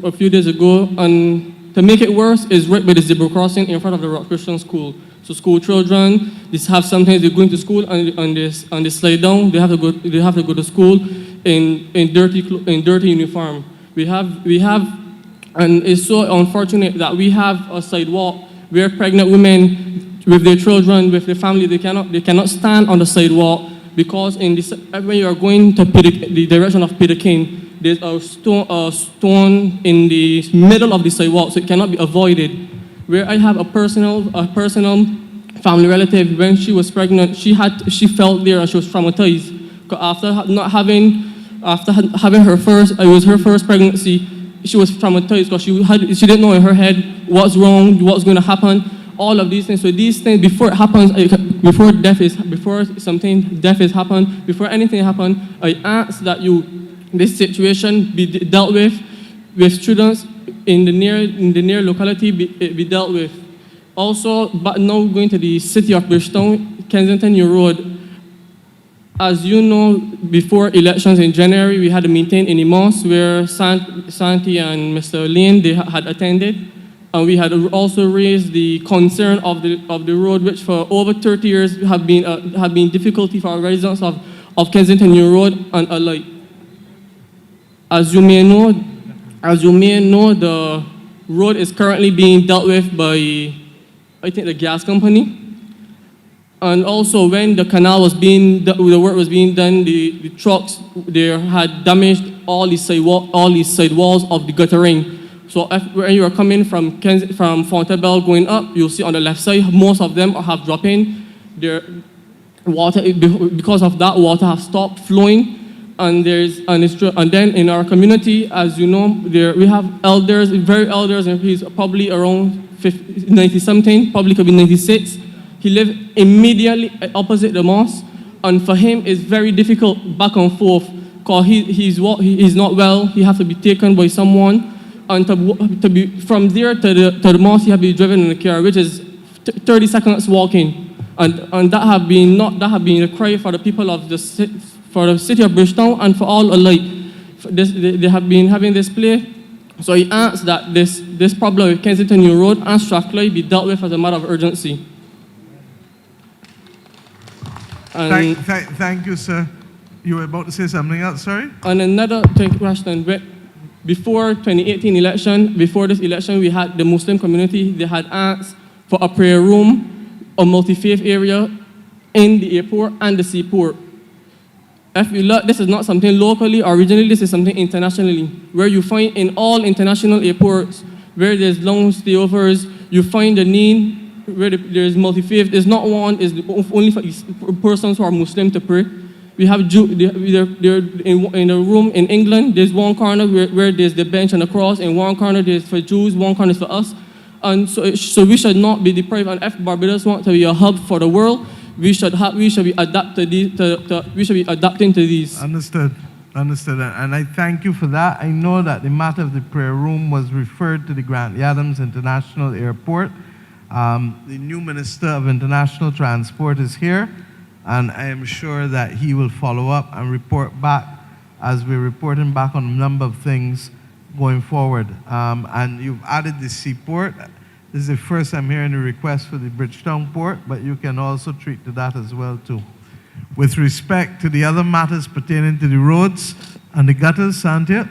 a few days ago, and to make it worse, is right by the zebra crossing in front of the Rock Christian School. So school children, sometimes they're going to school and they slide down. They have to go to school in dirty uniform. We have, and it's so unfortunate that we have a sidewalk where pregnant women with their children, with their family, they cannot stand on the sidewalk because when you are going to the direction of Peter King, there's a stone in the middle of the sidewalk, so it cannot be avoided. Where I have a personal family relative, when she was pregnant, she felt there and she was traumatized. After having her first pregnancy, she was traumatized because she didn't know in her head what's wrong, what's going to happen, all of these things. So these things, before it happens, before anything happens, I ask that this situation be dealt with students in the near locality be dealt with. Also, but now going to the city of Bridgetown, Kensington New Road. As you know, before elections in January, we had a meeting in the mosque where Santi and Mr. Lane they had attended, and we had also raised the concern of the road, which for over 30 years have been difficulty for our residents of Kensington New Road and alike. As you may know, the road is currently being dealt with by, I think, the gas company. And also, when the canal was the work was being done, the trucks there had damaged all the sidewalls of the guttering. So when you are coming from Fontainebleau going up, you'll see on the left side, most of them have dropped in. Their water, because of that, water has stopped flowing. And then in our community, as you know, we have elders, very elders, and he's probably around 90-something, probably could be 96. He lived immediately opposite the mosque, and for him, it's very difficult back and forth, because he's not well, he has to be taken by someone, and to be from there to the mosque, he has to be driven in a car, which is 30 seconds walking, and that have been a cry for the people of the city of Bridgetown and for all alike. They have been having this play. So he asks that this problem with Kensington New Road and Strathclyde be dealt with as a matter of urgency. Thank you, sir. You were about to say something else, sorry? And another question. Before 2018 election, before this election, we had the Muslim community, they had asked for a prayer room, a multi-faith area in the airport and the seaport. If you look, this is not something locally or regionally, this is something internationally, where you find in all international airports, where there's long stayovers, you find the need where there's multi-faith. There's not one, is only for persons who are Muslim to pray. We have they're in a room in England, there's one corner where there's the bench and the cross, and one corner there's for Jews, one corner is for us. And so we should not be deprived, and if Barbados wants to be a hub for the world, we should be adapting to these. Understood. And I thank you for that. I know that the matter of the prayer room was referred to the Grantley Adams International Airport. The new Minister of International Transport is here, and I am sure that he will follow up and report back as we're reporting back on a number of things going forward. And you've added the seaport. This is the first I'm hearing a request for the Bridgetown port, but you can also treat to that as well too. With respect to the other matters pertaining to the roads and the gutters, Santia?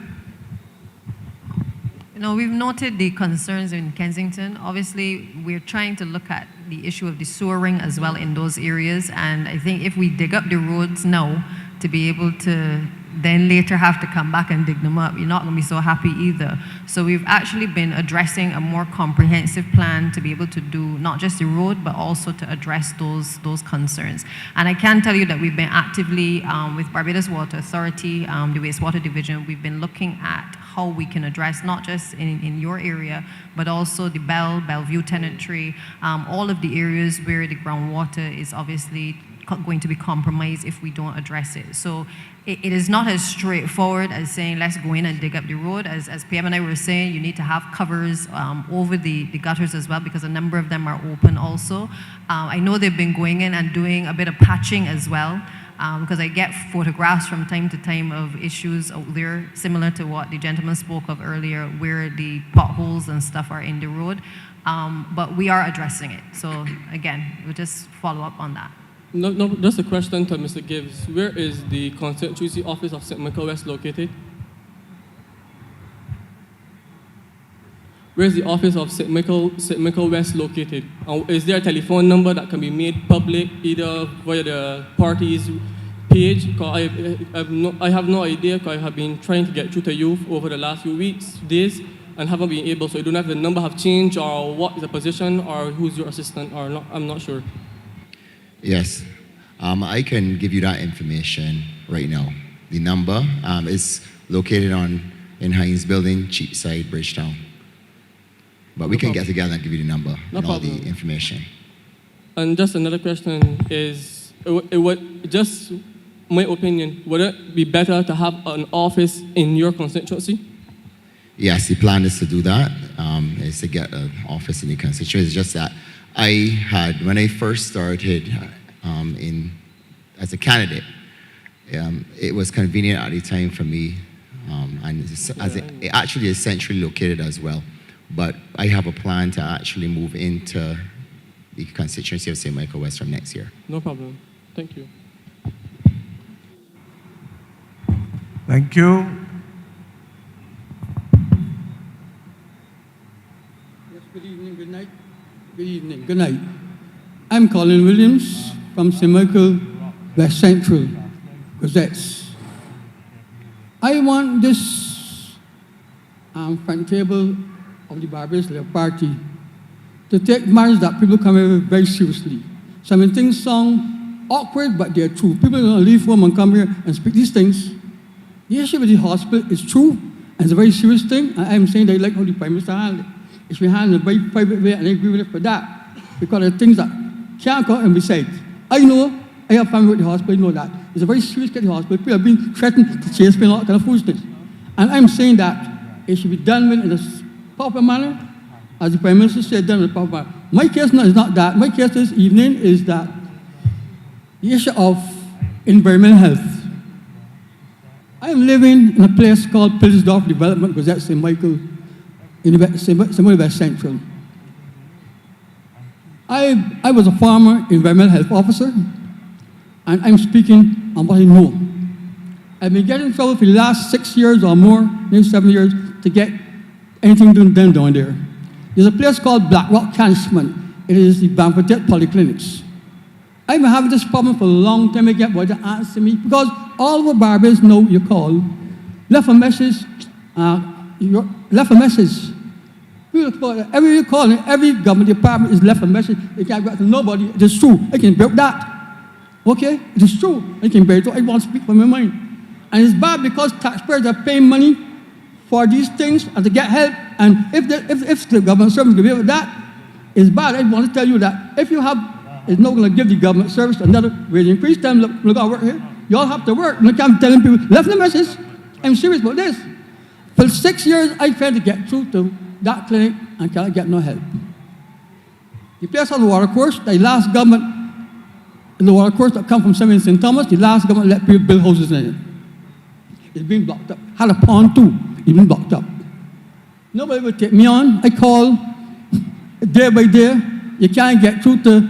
We've noted the concerns in Kensington. Obviously, we're trying to look at the issue of the sewering as well in those areas. And I think if we dig up the roads now to be able to then later have to come back and dig them up, you're not going to be so happy either. So we've actually been addressing a more comprehensive plan to be able to do not just the road, but also to address those concerns. And I can tell you that we've been actively, with Barbados Water Authority, the wastewater division, we've been looking at how we can address not just in your area, but also the Bellevue tenantry, all of the areas where the groundwater is obviously going to be compromised if we don't address it. So it is not as straightforward as saying, let's go in and dig up the road. As PM and I were saying, you need to have covers over the gutters as well, because a number of them are open also. I know they've been going in and doing a bit of patching as well, because I get photographs from time to time of issues out there, similar to what the gentleman spoke of earlier, where the potholes and stuff are in the road. But we are addressing it. So again, we'll just follow up on that. No, just a question to Mr. Gibbs. Where is the constituency office of St. Michael West located? Where is the office of St. Michael West located? Is there a telephone number that can be made public either via the party's page? I have no idea, because I have been trying to get through to you over the last few days, and haven't been able. So I don't know if the number have changed, or what is the position, or who's your assistant, or not. I'm not sure. Yes, I can give you that information right now. The number is located in Hines Building, Cheapside, Bridgetown. But we can get together and give you the number and all the information. And just another question is, just my opinion, would it be better to have an office in your constituency? Yes, the plan is to do that, is to get an office in the constituency. It's just that when I first started as a candidate, it was convenient at the time for me, and it actually is centrally located as well. But I have a plan to actually move into the constituency of St. Michael West from next year. No problem. Thank you. Thank you. Yes, good evening, good night. Good evening, good night. I'm Colin Williams from St. Michael West Central Gazettes. I want this front table of the Barbados Labour Party to take matters that people come here very seriously. Some things sound awkward, but they're true. People are going to leave home and come here and speak these things. The issue with the hospital is true, and it's a very serious thing, and I'm saying they like how the Prime Minister handled it. It should be handled in a very private way, and I agree with it for that, because there are things that can't go and be said. I know, I have family with the hospital, I know that. It's a very serious case in the hospital. People have been threatened to chase me and all that kind of foolishness. And I'm saying that it should be done with in a proper manner, as the Prime Minister said, done in a proper manner. My case now is not that. My case this evening is that the issue of environmental health. I am living in a place called Pilsdorf Development, because that's St. Michael, in St. Michael West Central. I was a former environmental health officer, and I'm speaking on what I know. I've been getting in trouble for the last 6 years or more, maybe 7 years, to get anything done down there. There's a place called Black Rock Cantonment. It is the Banquetet Polyclinics. I've been having this problem for a long time. I get what to answer me, because all the Barbados know you call, left a message, Every you call, every government department is left a message. They can't get to nobody. It is true. I can break that. Okay? It is true. I can break it. I want to speak from my mind. And it's bad because taxpayers are paying money for these things and to get help. And if the government service can be with that, it's bad. I want to tell you that if you have, it's not going to give the government service another wage increase, then look at work here. You all have to work. And I can't tell people, left the message. I'm serious about this. For 6 years, I tried to get through to that clinic and cannot get no help. The place has a water course. The last government, in the water course that come from St. Thomas, the last government let people build houses in it. It's been blocked up. Had a pond too. It's been blocked up. Nobody would take me on. I call day by day. You can't get through to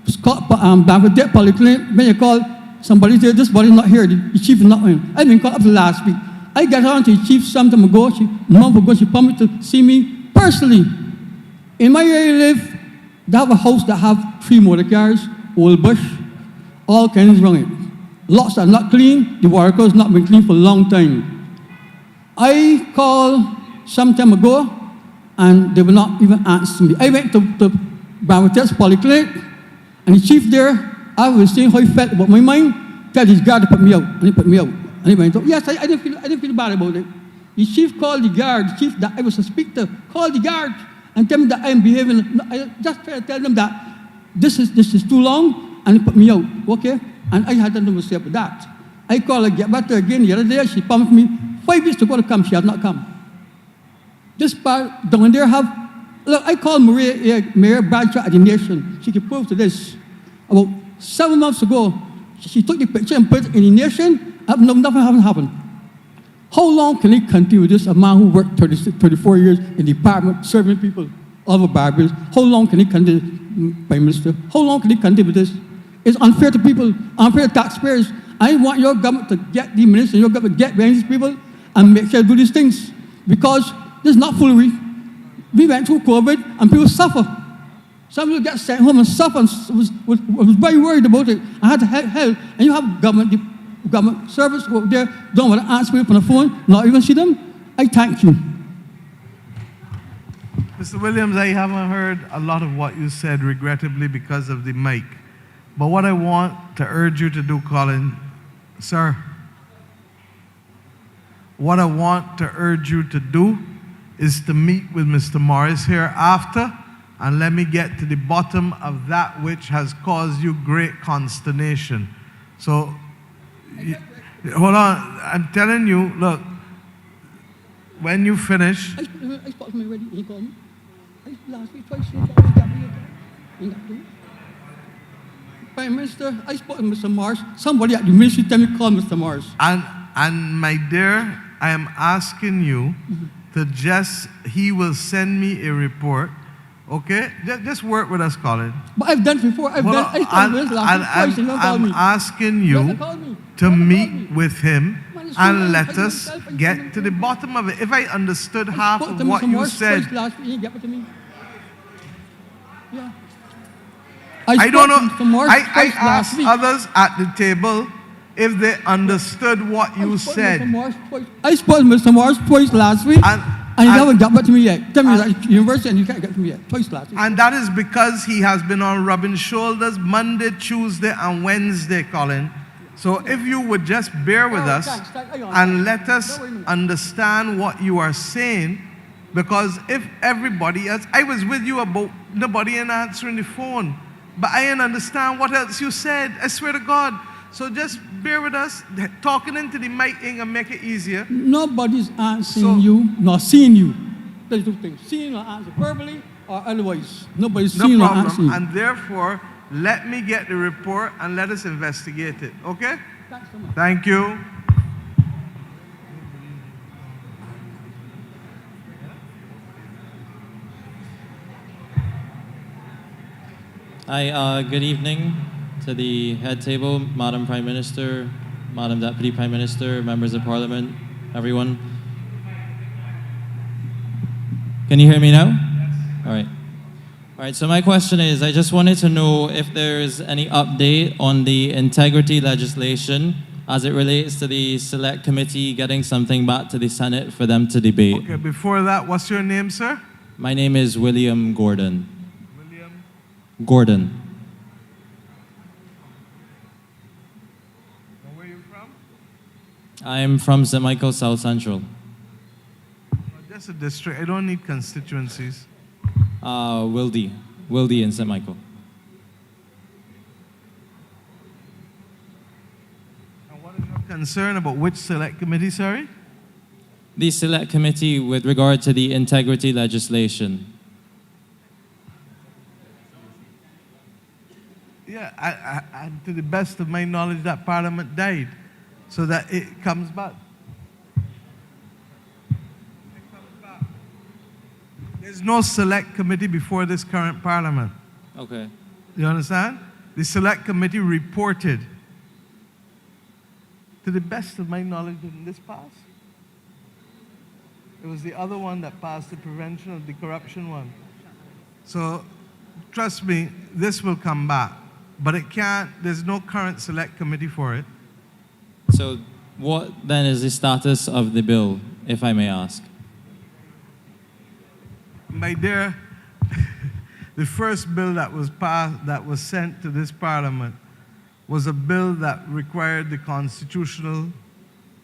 Banquetet Polyclinic. When you call, somebody says, this body's not here. The chief is not in. I've been called up to last week. I got on to the chief some time ago, a month ago, she promised to see me personally. In my area I live, they have a house that have 3 motor cars, old bush, all kinds wrong it. Lots are not clean, the water has not been clean for a long time. I called some time ago, and they will not even answer me. I went to Bramwell Polyclinic, and the chief there, I was saying how he felt about my mind, tell his guard to put me out, and he put me out. And he went, yes, I didn't feel bad about it. The chief called the guard, the chief that I was to speak to, called the guard and tell me that I am behaving, I just try to tell them that this is too long, and he put me out, okay? And I had nothing to say about that. I called her, get back to her again the other day, she promised me 5 weeks to go to come, she has not come. This part down there have, look, I called Mayor Bradshaw at the Nation, she could prove to this. About 7 months ago, she took the picture and put it in the Nation, nothing hasn't happened. How long can he continue with this? A man who worked 34 years in the department, serving people all over Barbados. How long can he continue, Prime Minister? How long can he continue with this? It's unfair to people, unfair to taxpayers. I want your government to get the minister, your government to get behind these people and make sure they do these things. Because this is not foolery. We went through COVID and people suffer. Some people get sent home and suffer and was very worried about it. I had to help. And you have government service over there, don't want to answer people on the phone, not even see them. I thank you. Mr. Williams, I haven't heard a lot of what you said, regrettably, because of the mic. But what I want to urge you to do, Colin, sir, what I want to urge you to do is to meet with Mr. Morris here after, and let me get to the bottom of that which has caused you great consternation. So, hold on, I'm telling you, look, when you finish. I spoke to him already, he called me. Last week, twice, he got me again. Prime Minister, I spoke to Mr. Morris. Somebody at the ministry tell me call Mr. Morris. And my dear, I am asking you to he will send me a report. Okay? Just work with us, Colin. But I've done it before. I'm asking you to meet with him and let us get to the bottom of it. If I understood half of what you said. I don't know. I asked others at the table if they understood what you said. I spoke to Mr. Morris twice last week. And you haven't got back to me yet. Tell me that university and you can't get to me yet. Twice last week. And that is because he has been on rubbing shoulders Monday, Tuesday, and Wednesday, Colin. So if you would just bear with us and let us understand what you are saying, because if everybody else, I was with you about nobody answering the phone, but I didn't understand what else you said. I swear to God. So just bear with us. Talking into the mic ain't gonna make it easier. Nobody's answering you, nor seeing you. There's two things. Seeing or answering verbally or otherwise. Nobody's seeing or answering you. And therefore, let me get the report and let us investigate it. Okay? Thanks so much. Thank you. Hi, good evening to the head table, Madam Prime Minister, Madam Deputy Prime Minister, members of Parliament, everyone. Can you hear me now? Yes. All right. All right, so my question is, I just wanted to know if there's any update on the integrity legislation as it relates to the select committee getting something back to the Senate for them to debate. Okay, before that, what's your name, sir? My name is William Gordon. Gordon. And where are you from? I'm from St. Michael, South Central. Just a district. I don't need constituencies. Wildy in St. Michael. And what is your concern about which select committee, sorry? The select committee with regard to the integrity legislation. Yeah, and to the best of my knowledge, that Parliament died, so that it comes back. There's no select committee before this current Parliament. Okay. You understand? The select committee reported, to the best of my knowledge, didn't this pass? It was the other one that passed, the prevention of the corruption one. So trust me, this will come back. But it can't, there's no current select committee for it. So what then is the status of the bill, if I may ask? My dear, the first bill that was passed, that was sent to this parliament, was a bill that required the constitutional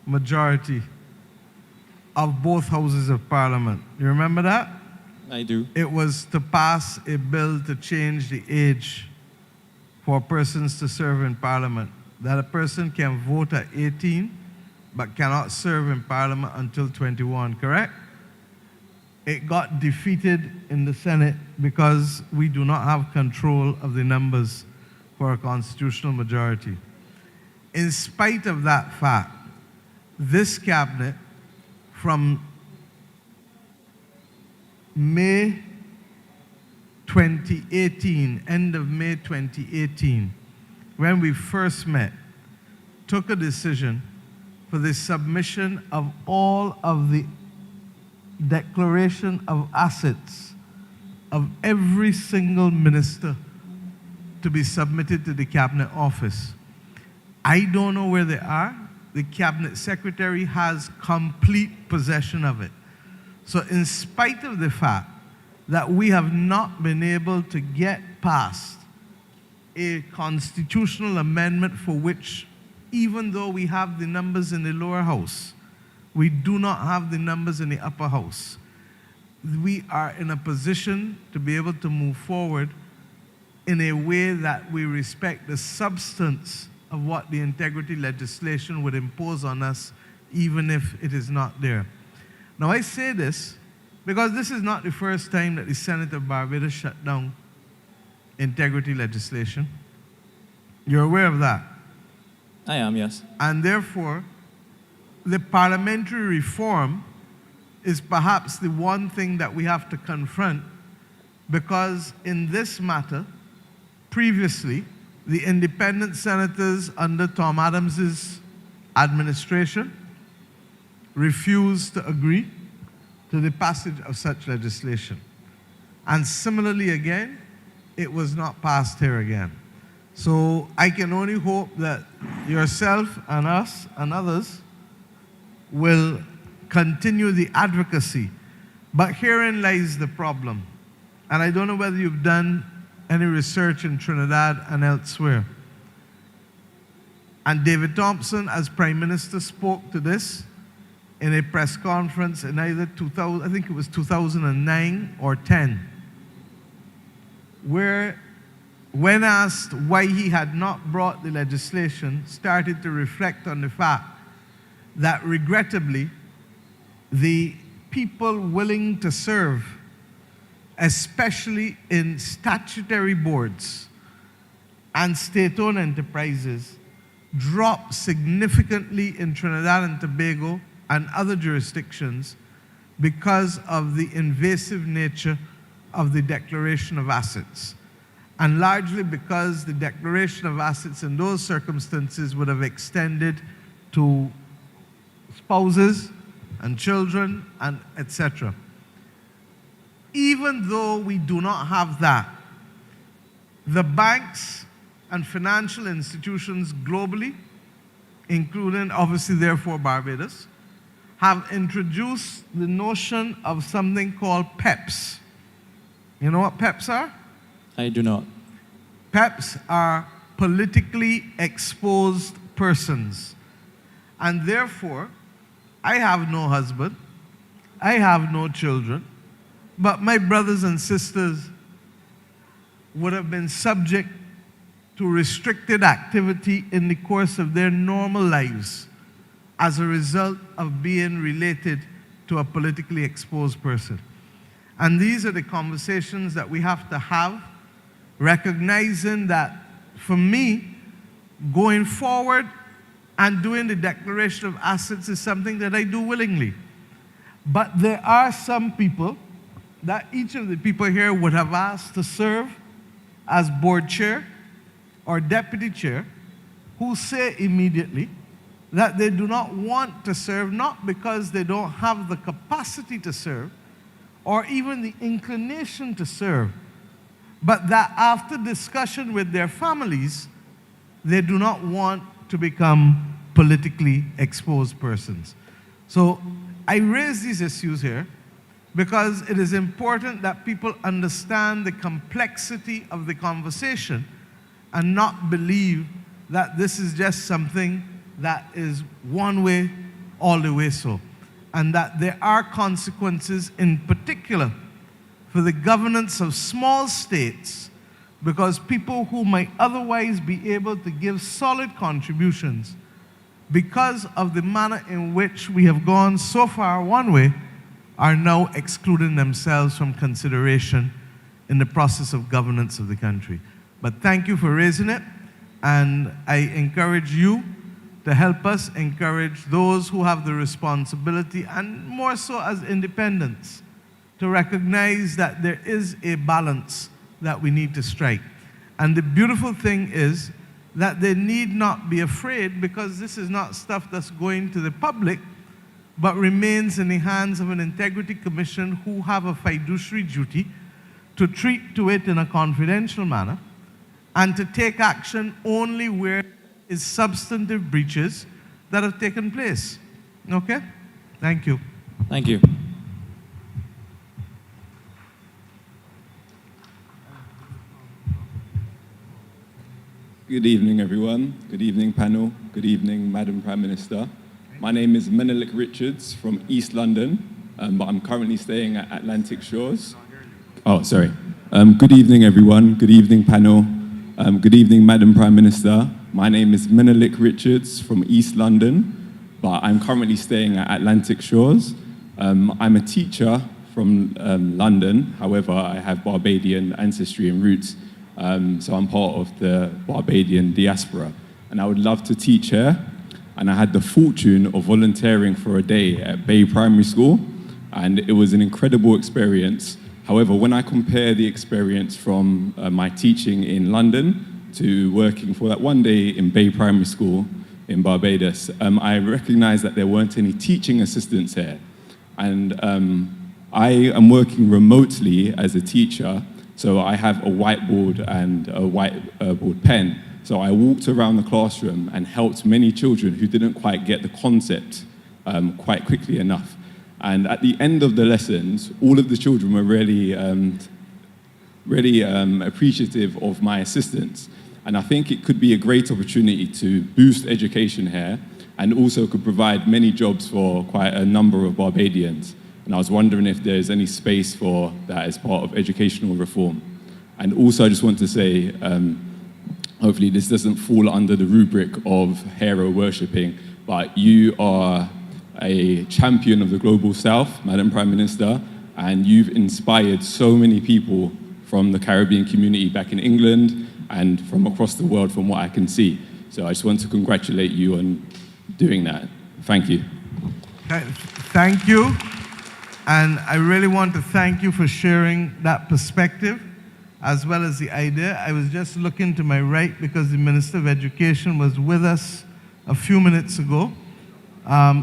majority of both houses of parliament. You remember that? I do. It was to pass a bill to change the age for persons to serve in parliament. That a person can vote at 18, but cannot serve in parliament until 21, correct? It got defeated in the Senate because we do not have control of the numbers for a constitutional majority. In spite of that fact, this cabinet, from May 2018, end of May 2018, when we first met, took a decision for the submission of all of the declaration of assets of every single minister to be submitted to the cabinet office. I don't know where they are. The cabinet secretary has complete possession of it. So in spite of the fact that we have not been able to get past a constitutional amendment for which, even though we have the numbers in the lower house, we do not have the numbers in the upper house. We are in a position to be able to move forward in a way that we respect the substance of what the integrity legislation would impose on us, even if it is not there. Now, I say this because this is not the first time that the Senate of Barbados shut down integrity legislation. You're aware of that? I am, yes. And therefore, the parliamentary reform is perhaps the one thing that we have to confront, because in this matter, previously, the independent senators under Tom Adams's administration refused to agree to the passage of such legislation. And similarly again, it was not passed here again. So I can only hope that yourself and us and others will continue the advocacy. But herein lies the problem. And I don't know whether you've done any research in Trinidad and elsewhere. And David Thompson, as Prime Minister, spoke to this in a press conference in either 2000, I think it was 2009 or 10, where, when asked why he had not brought the legislation, started to reflect on the fact that regrettably, the people willing to serve, especially in statutory boards and state-owned enterprises, dropped significantly in Trinidad and Tobago and other jurisdictions because of the invasive nature of the declaration of assets. And largely because the declaration of assets in those circumstances would have extended to spouses and children and etc. Even though we do not have that, the banks and financial institutions globally, including obviously therefore Barbados, have introduced the notion of something called PEPs. You know what PEPs are? I do not. PEPs are politically exposed persons. And therefore, I have no husband, I have no children, but my brothers and sisters would have been subject to restricted activity in the course of their normal lives as a result of being related to a politically exposed person. And these are the conversations that we have to have, recognizing that for me, going forward and doing the declaration of assets is something that I do willingly. But there are some people that each of the people here would have asked to serve as board chair or deputy chair who say immediately that they do not want to serve, not because they don't have the capacity to serve or even the inclination to serve, but that after discussion with their families, they do not want to become politically exposed persons. So I raise these issues here because it is important that people understand the complexity of the conversation and not believe that this is just something that is one way, all the way so. And that there are consequences in particular for the governance of small states, because people who might otherwise be able to give solid contributions, because of the manner in which we have gone so far one way, are now excluding themselves from consideration in the process of governance of the country. But thank you for raising it, and I encourage you to help us encourage those who have the responsibility, and more so as independents, to recognize that there is a balance that we need to strike. And the beautiful thing is that they need not be afraid, because this is not stuff that's going to the public, but remains in the hands of an integrity commission who have a fiduciary duty to treat to it in a confidential manner and to take action only where is substantive breaches that have taken place. Okay? Thank you. Thank you. Good evening, everyone. Good evening, panel. Good evening, Madam Prime Minister. My name is Menelik Richards from East London, but I'm currently staying at Atlantic Shores. Oh, sorry. Good evening, everyone. Good evening, panel. Good evening, Madam Prime Minister. My name is Menelik Richards from East London, but I'm currently staying at Atlantic Shores. I'm a teacher from London. However, I have Barbadian ancestry and roots, so I'm part of the Barbadian diaspora. And I would love to teach here. And I had the fortune of volunteering for a day at Bay Primary School, and it was an incredible experience. However, when I compare the experience from my teaching in London to working for that one day in Bay Primary School in Barbados, I recognized that there weren't any teaching assistants here. And I am working remotely as a teacher, so I have a whiteboard and a whiteboard pen. So I walked around the classroom and helped many children who didn't quite get the concept quite quickly enough. And at the end of the lessons, all of the children were really appreciative of my assistance. And I think it could be a great opportunity to boost education here, and also could provide many jobs for quite a number of Barbadians. And I was wondering if there's any space for that as part of educational reform. And also I just want to say, hopefully this doesn't fall under the rubric of hero worshipping, but you are a champion of the Global South, Madam Prime Minister, and you've inspired so many people from the Caribbean community back in England and from across the world from what I can see. So I just want to congratulate you on doing that. Thank you. Thank you. And I really want to thank you for sharing that perspective, as well as the idea. I was just looking to my right because the Minister of Education was with us a few minutes ago.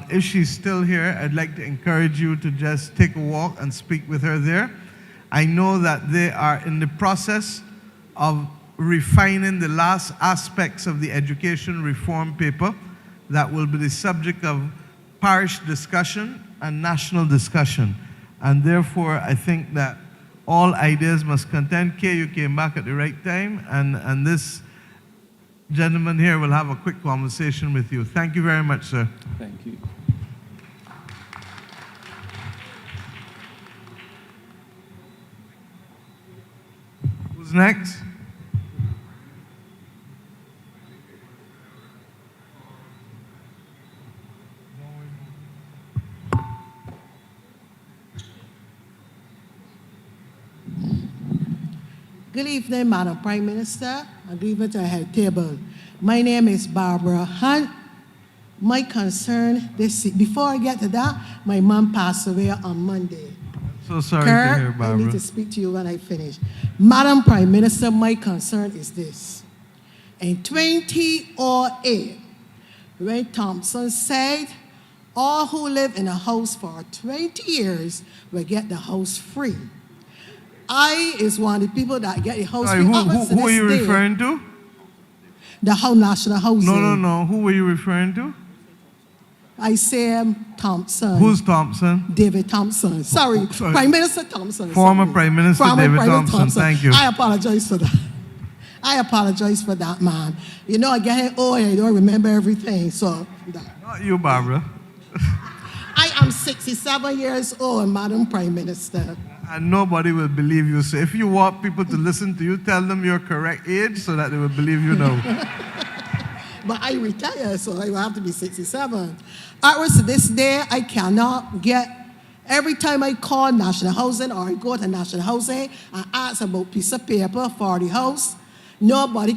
If she's still here, I'd like to encourage you to just take a walk and speak with her there. I know that they are in the process of refining the last aspects of the education reform paper that will be the subject of parish discussion and national discussion. And therefore, I think that all ideas must contend. Kay, you came back at the right time, and this gentleman here will have a quick conversation with you. Thank you very much, sir. Thank you. Who's next? Good evening, Madam Prime Minister, and good evening to the head table. My name is Barbara Hunt. My concern before I get to that, my mom passed away on Monday. So sorry to hear, Barbara. I need to speak to you when I finish. Madam Prime Minister, my concern is this. In 2008, Ray Thompson said, all who live in a house for 20 years will get the house free. I is one of the people that get the house free. Who are you referring to? The whole national housing. No. Who were you referring to? I say Thompson. Who's Thompson? David Thompson. Sorry, Prime Minister Thompson. Former Prime Minister David Thompson. Thank you. I apologize for that. I apologize for that, man. You know, I get old and I don't remember everything, so. Not you, Barbara. I am 67 years old, Madam Prime Minister. And nobody will believe you. So if you want people to listen to you, tell them your correct age so that they will believe you now. But I retired, so I will have to be 67. Hours to this day, I cannot get, every time I call National Housing or I go to National Housing and ask about piece of paper for the house, nobody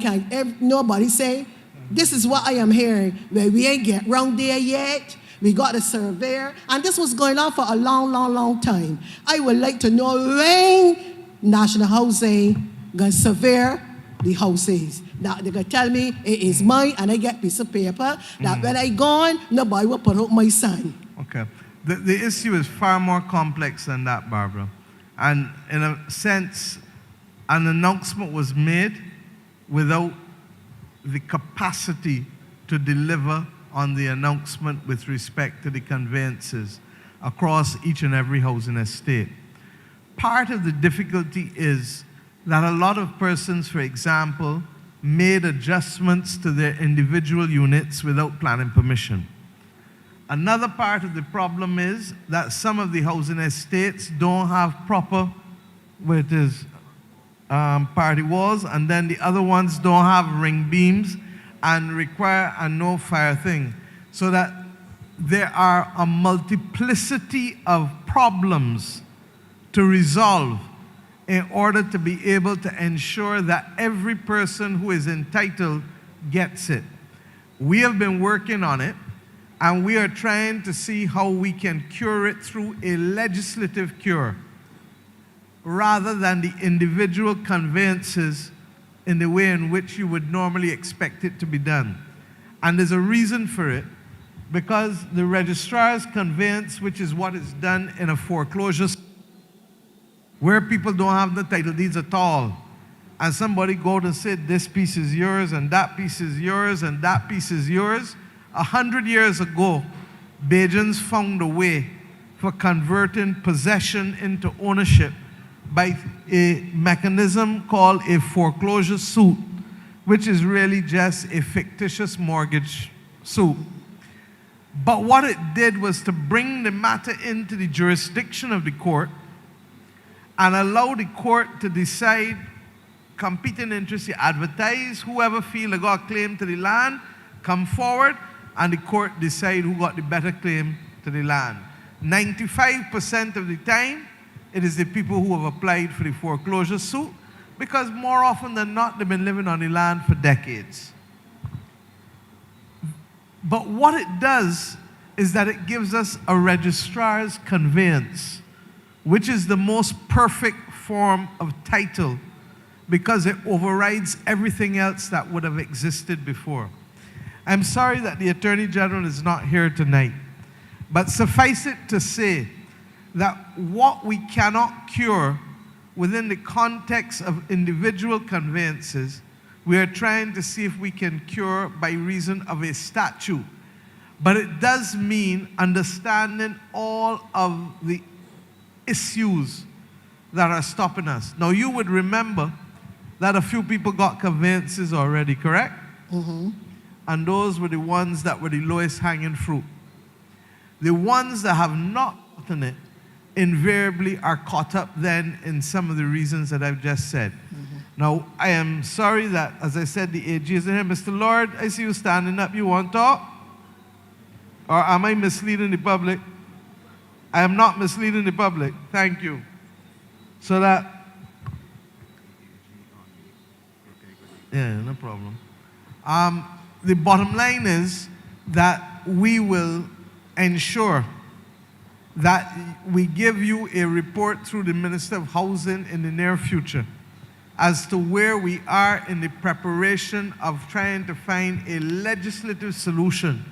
say, this is what I am hearing. Well, we ain't get round there yet. We got a surveyor. And this was going on for a long time. I would like to know when National Housing going to survey the houses. That they can tell me it is mine and I get piece of paper that when I gone, nobody will put out my sign. Okay. The issue is far more complex than that, Barbara. And in a sense, an announcement was made without the capacity to deliver on the announcement with respect to the conveyances across each and every housing estate. Part of the difficulty is that a lot of persons, for example, made adjustments to their individual units without planning permission. Another part of the problem is that some of the housing estates don't have proper, party walls, and then the other ones don't have ring beams and require a no fire thing. So that there are a multiplicity of problems to resolve in order to be able to ensure that every person who is entitled gets it. We have been working on it, and we are trying to see how we can cure it through a legislative cure rather than the individual conveyances in the way in which you would normally expect it to be done. And there's a reason for it, because the registrar's conveyance, which is what is done in a foreclosure where people don't have the title deeds at all, and somebody go and say this piece is yours and that piece is yours and that piece is yours. 100 years ago, Bajans found a way for converting possession into ownership by a mechanism called a foreclosure suit, which is really just a fictitious mortgage suit. But what it did was to bring the matter into the jurisdiction of the court and allow the court to decide competing interests. You advertise, whoever feel they got a claim to the land, come forward, and the court decide who got the better claim to the land. 95% of the time, it is the people who have applied for the foreclosure suit, because more often than not, they've been living on the land for decades. But what it does is that it gives us a registrar's conveyance, which is the most perfect form of title because it overrides everything else that would have existed before. I'm sorry that the Attorney General is not here tonight, but suffice it to say that what we cannot cure within the context of individual conveyances, we are trying to see if we can cure by reason of a statute. But it does mean understanding all of the issues that are stopping us. Now, you would remember that a few people got conveyances already, correct? Mm-hmm. And those were the ones that were the lowest hanging fruit. The ones that have not gotten it invariably are caught up then in some of the reasons that I've just said. Mm-hmm. Now, I am sorry that, as I said, the AG is in here. Mr. Lord, I see you standing up. You want to talk? Or am I misleading the public? I am not misleading the public. Thank you. So that, yeah, no problem. The bottom line is that we will ensure that we give you a report through the Minister of Housing in the near future as to where we are in the preparation of trying to find a legislative solution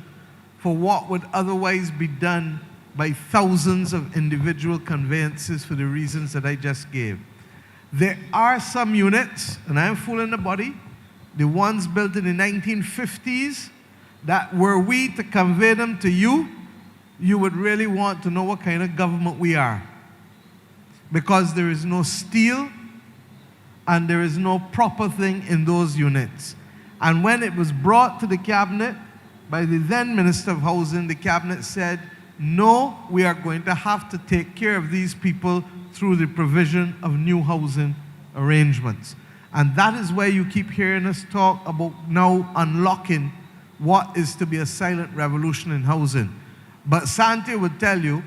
for what would otherwise be done by thousands of individual conveyances for the reasons that I just gave. There are some units, and I'm fooling the body, the ones built in the 1950s, that were we to convey them to you, you would really want to know what kind of government we are. Because there is no steel and there is no proper thing in those units. And when it was brought to the cabinet by the then Minister of Housing, the cabinet said, no, we are going to have to take care of these people through the provision of new housing arrangements. And that is why you keep hearing us talk about now unlocking what is to be a silent revolution in housing. But Santi would tell you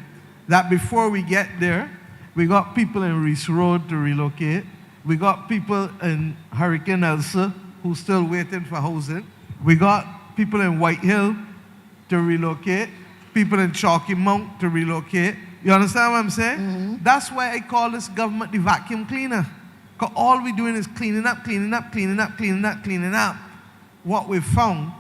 that before we get there, we got people in Reese Road to relocate. We got people in Hurricane Elsa who still waiting for housing. We got people in White Hill to relocate. People in Chalky Mount to relocate. You understand what I'm saying? Mm-hmm. That's why I call this government the vacuum cleaner. Because all we're doing is cleaning up what we've found.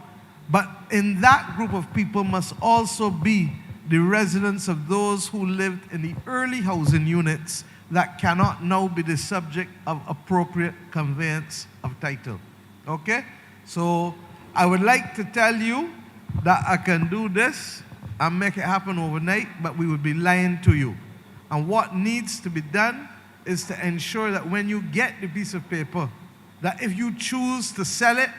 But in that group of people must also be the residents of those who lived in the early housing units that cannot now be the subject of appropriate conveyance of title. Okay? So I would like to tell you that I can do this and make it happen overnight, but we would be lying to you. And what needs to be done is to ensure that when you get the piece of paper, that if you choose to sell it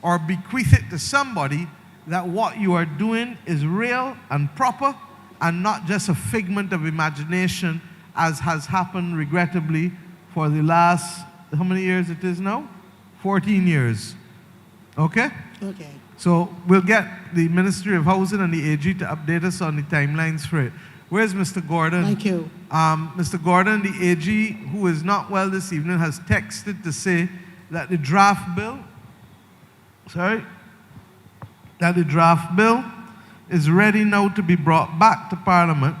or bequeath it to somebody, that what you are doing is real and proper and not just a figment of imagination, as has happened regrettably for the last, how many years it is now? 14 years. Okay? Okay. So we'll get the Ministry of Housing and the AG to update us on the timelines for it. Where's Mr. Gordon? Thank you. Mr. Gordon, the AG, who is not well this evening, has texted to say that the draft bill, is ready now to be brought back to Parliament,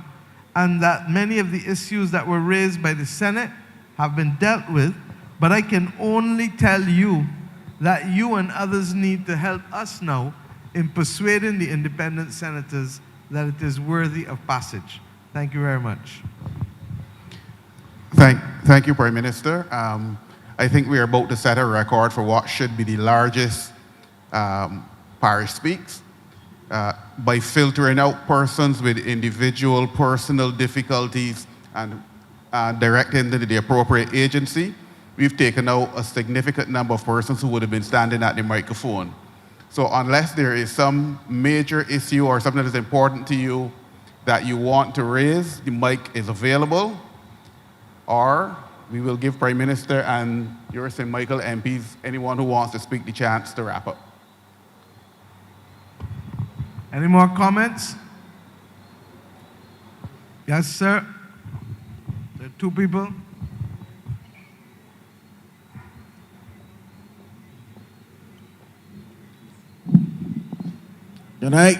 and that many of the issues that were raised by the Senate have been dealt with, but I can only tell you that you and others need to help us now in persuading the independent senators that it is worthy of passage. Thank you very much. Thank you, Prime Minister. I think we are about to set a record for what should be the largest parish speaks by filtering out persons with individual personal difficulties and directing them to the appropriate agency. We've taken out a significant number of persons who would have been standing at the microphone. So unless there is some major issue or something that is important to you that you want to raise, the mic is available, or we will give Prime Minister and your St. Michael MPs, anyone who wants to speak, the chance to wrap up. Any more comments? Yes, sir. There are two people. Good night,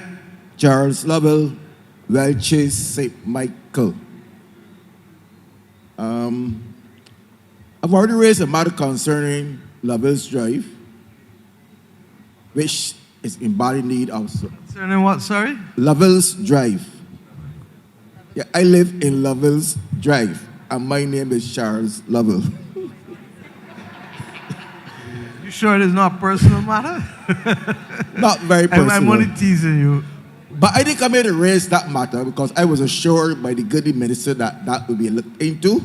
Charles Lovell, Welches, St. Michael. I've already raised a matter concerning Lovell's Drive, which is in body need of. Concerning what, sorry? Lovell's Drive. Yeah, I live in Lovell's Drive, and my name is Charles Lovell. You sure it is not a personal matter? Not very personal. I'm only teasing you. But I didn't come here to raise that matter because I was assured by the goody minister that that would be looked into,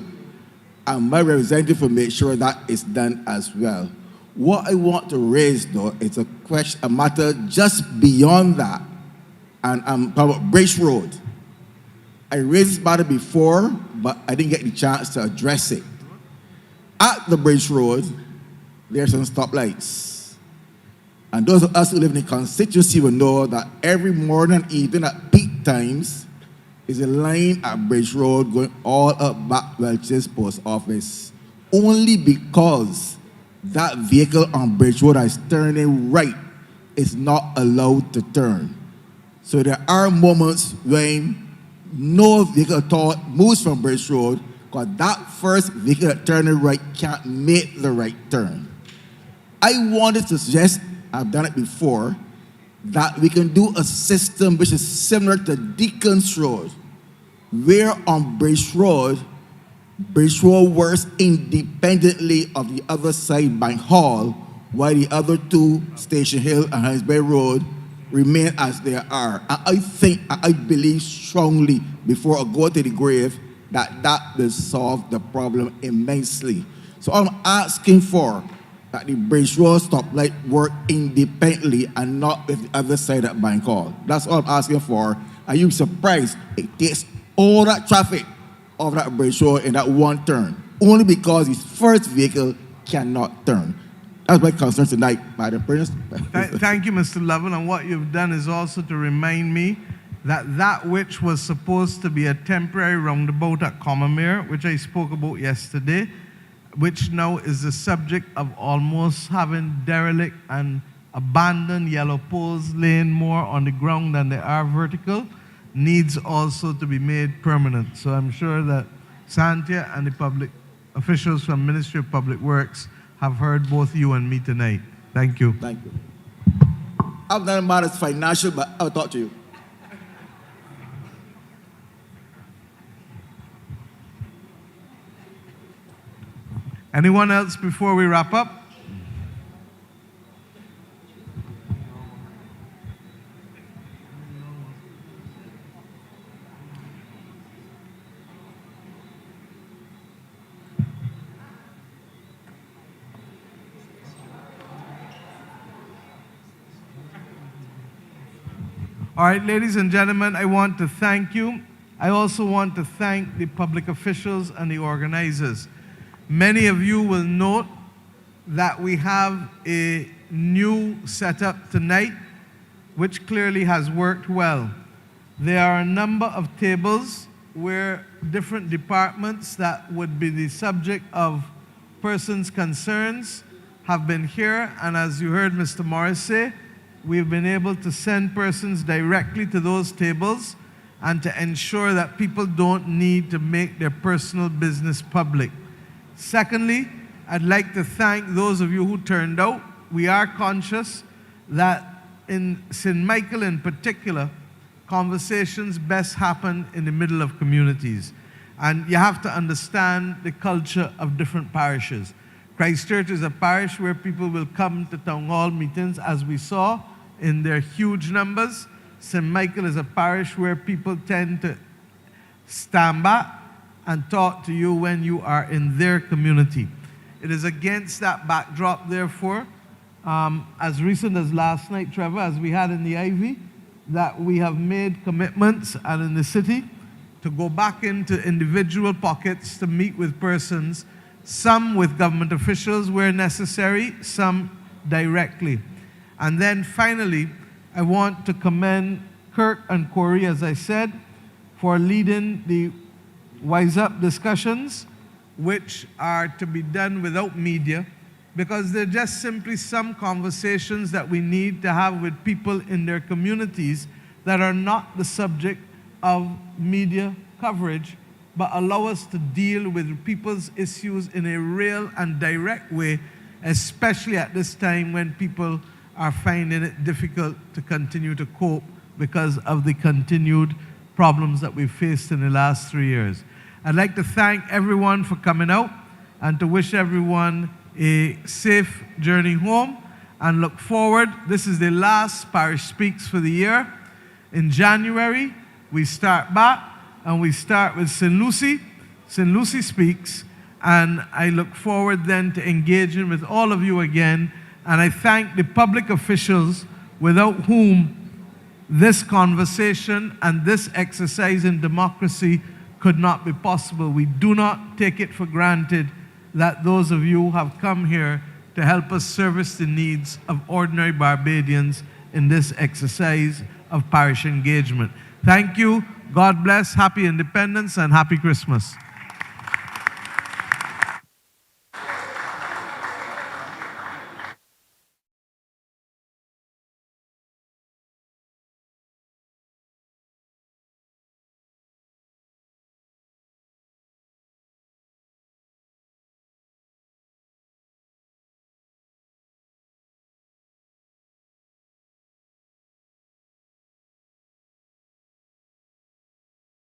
and my representative will make sure that is done as well. What I want to raise, though, is a question, a matter just beyond that, and I'm about Bridge Road. I raised this matter before, but I didn't get the chance to address it. At the Bridge Road, there are some stoplights. And those of us who live in the constituency will know that every morning and evening at peak times is a line at Bridge Road going all up back Welches Post Office, only because that vehicle on Bridge Road that is turning right is not allowed to turn. So there are moments when no vehicle at all moves from Bridge Road because that first vehicle that turning right can't make the right turn. I wanted to suggest, I've done it before, that we can do a system which is similar to Deacon's Road, where on Bridge Road works independently of the other side Bank Hall, while the other two, Station Hill and Hinesbury Road, remain as they are. And I believe strongly, before I go to the grave, that will solve the problem immensely. So I'm asking for that the Bridge Road stoplight work independently and not with the other side at Bank Hall. That's all I'm asking for. And you'll be surprised, it takes all that traffic off that Bridge Road in that one turn, only because his first vehicle cannot turn. That's my concern tonight, Madam President. Thank you, Mr. Lovell. And what you've done is also to remind me that which was supposed to be a temporary roundabout at Commermere, which I spoke about yesterday, which now is the subject of almost having derelict and abandoned yellow poles laying more on the ground than they are vertical, needs also to be made permanent. So I'm sure that Santia and the public officials from Ministry of Public Works have heard both you and me tonight. Thank you. Thank you. I've done matters financial, but I'll talk to you. Anyone else before we wrap up? All right, ladies and gentlemen, I want to thank you. I also want to thank the public officials and the organizers. Many of you will note that we have a new setup tonight, which clearly has worked well. There are a number of tables where different departments that would be the subject of persons' concerns have been here, and as you heard Mr. Morris say, we've been able to send persons directly to those tables and to ensure that people don't need to make their personal business public. Secondly, I'd like to thank those of you who turned out. We are conscious that in St. Michael in particular, conversations best happen in the middle of communities. And you have to understand the culture of different parishes. Christchurch is a parish where people will come to town hall meetings, as we saw, in their huge numbers. St. Michael is a parish where people tend to stand back and talk to you when you are in their community. It is against that backdrop, therefore, as recent as last night, Trevor, as we had in the Ivy, that we have made commitments and in the city to go back into individual pockets to meet with persons, some with government officials where necessary, some directly. And then finally, I want to commend Kirk and Corey, as I said, for leading the Wise Up discussions, which are to be done without media, because they're just simply some conversations that we need to have with people in their communities that are not the subject of media coverage, but allow us to deal with people's issues in a real and direct way, especially at this time when people are finding it difficult to continue to cope because of the continued problems that we've faced in the last 3 years. I'd like to thank everyone for coming out and to wish everyone a safe journey home and look forward. This is the last Parish Speaks for the year. In January, we start back and we start with St. Lucy. St. Lucy Speaks, and I look forward then to engaging with all of you again. And I thank the public officials without whom this conversation and this exercise in democracy could not be possible. We do not take it for granted that those of you have come here to help us service the needs of ordinary Barbadians in this exercise of parish engagement. Thank you. God bless. Happy Independence and Happy Christmas.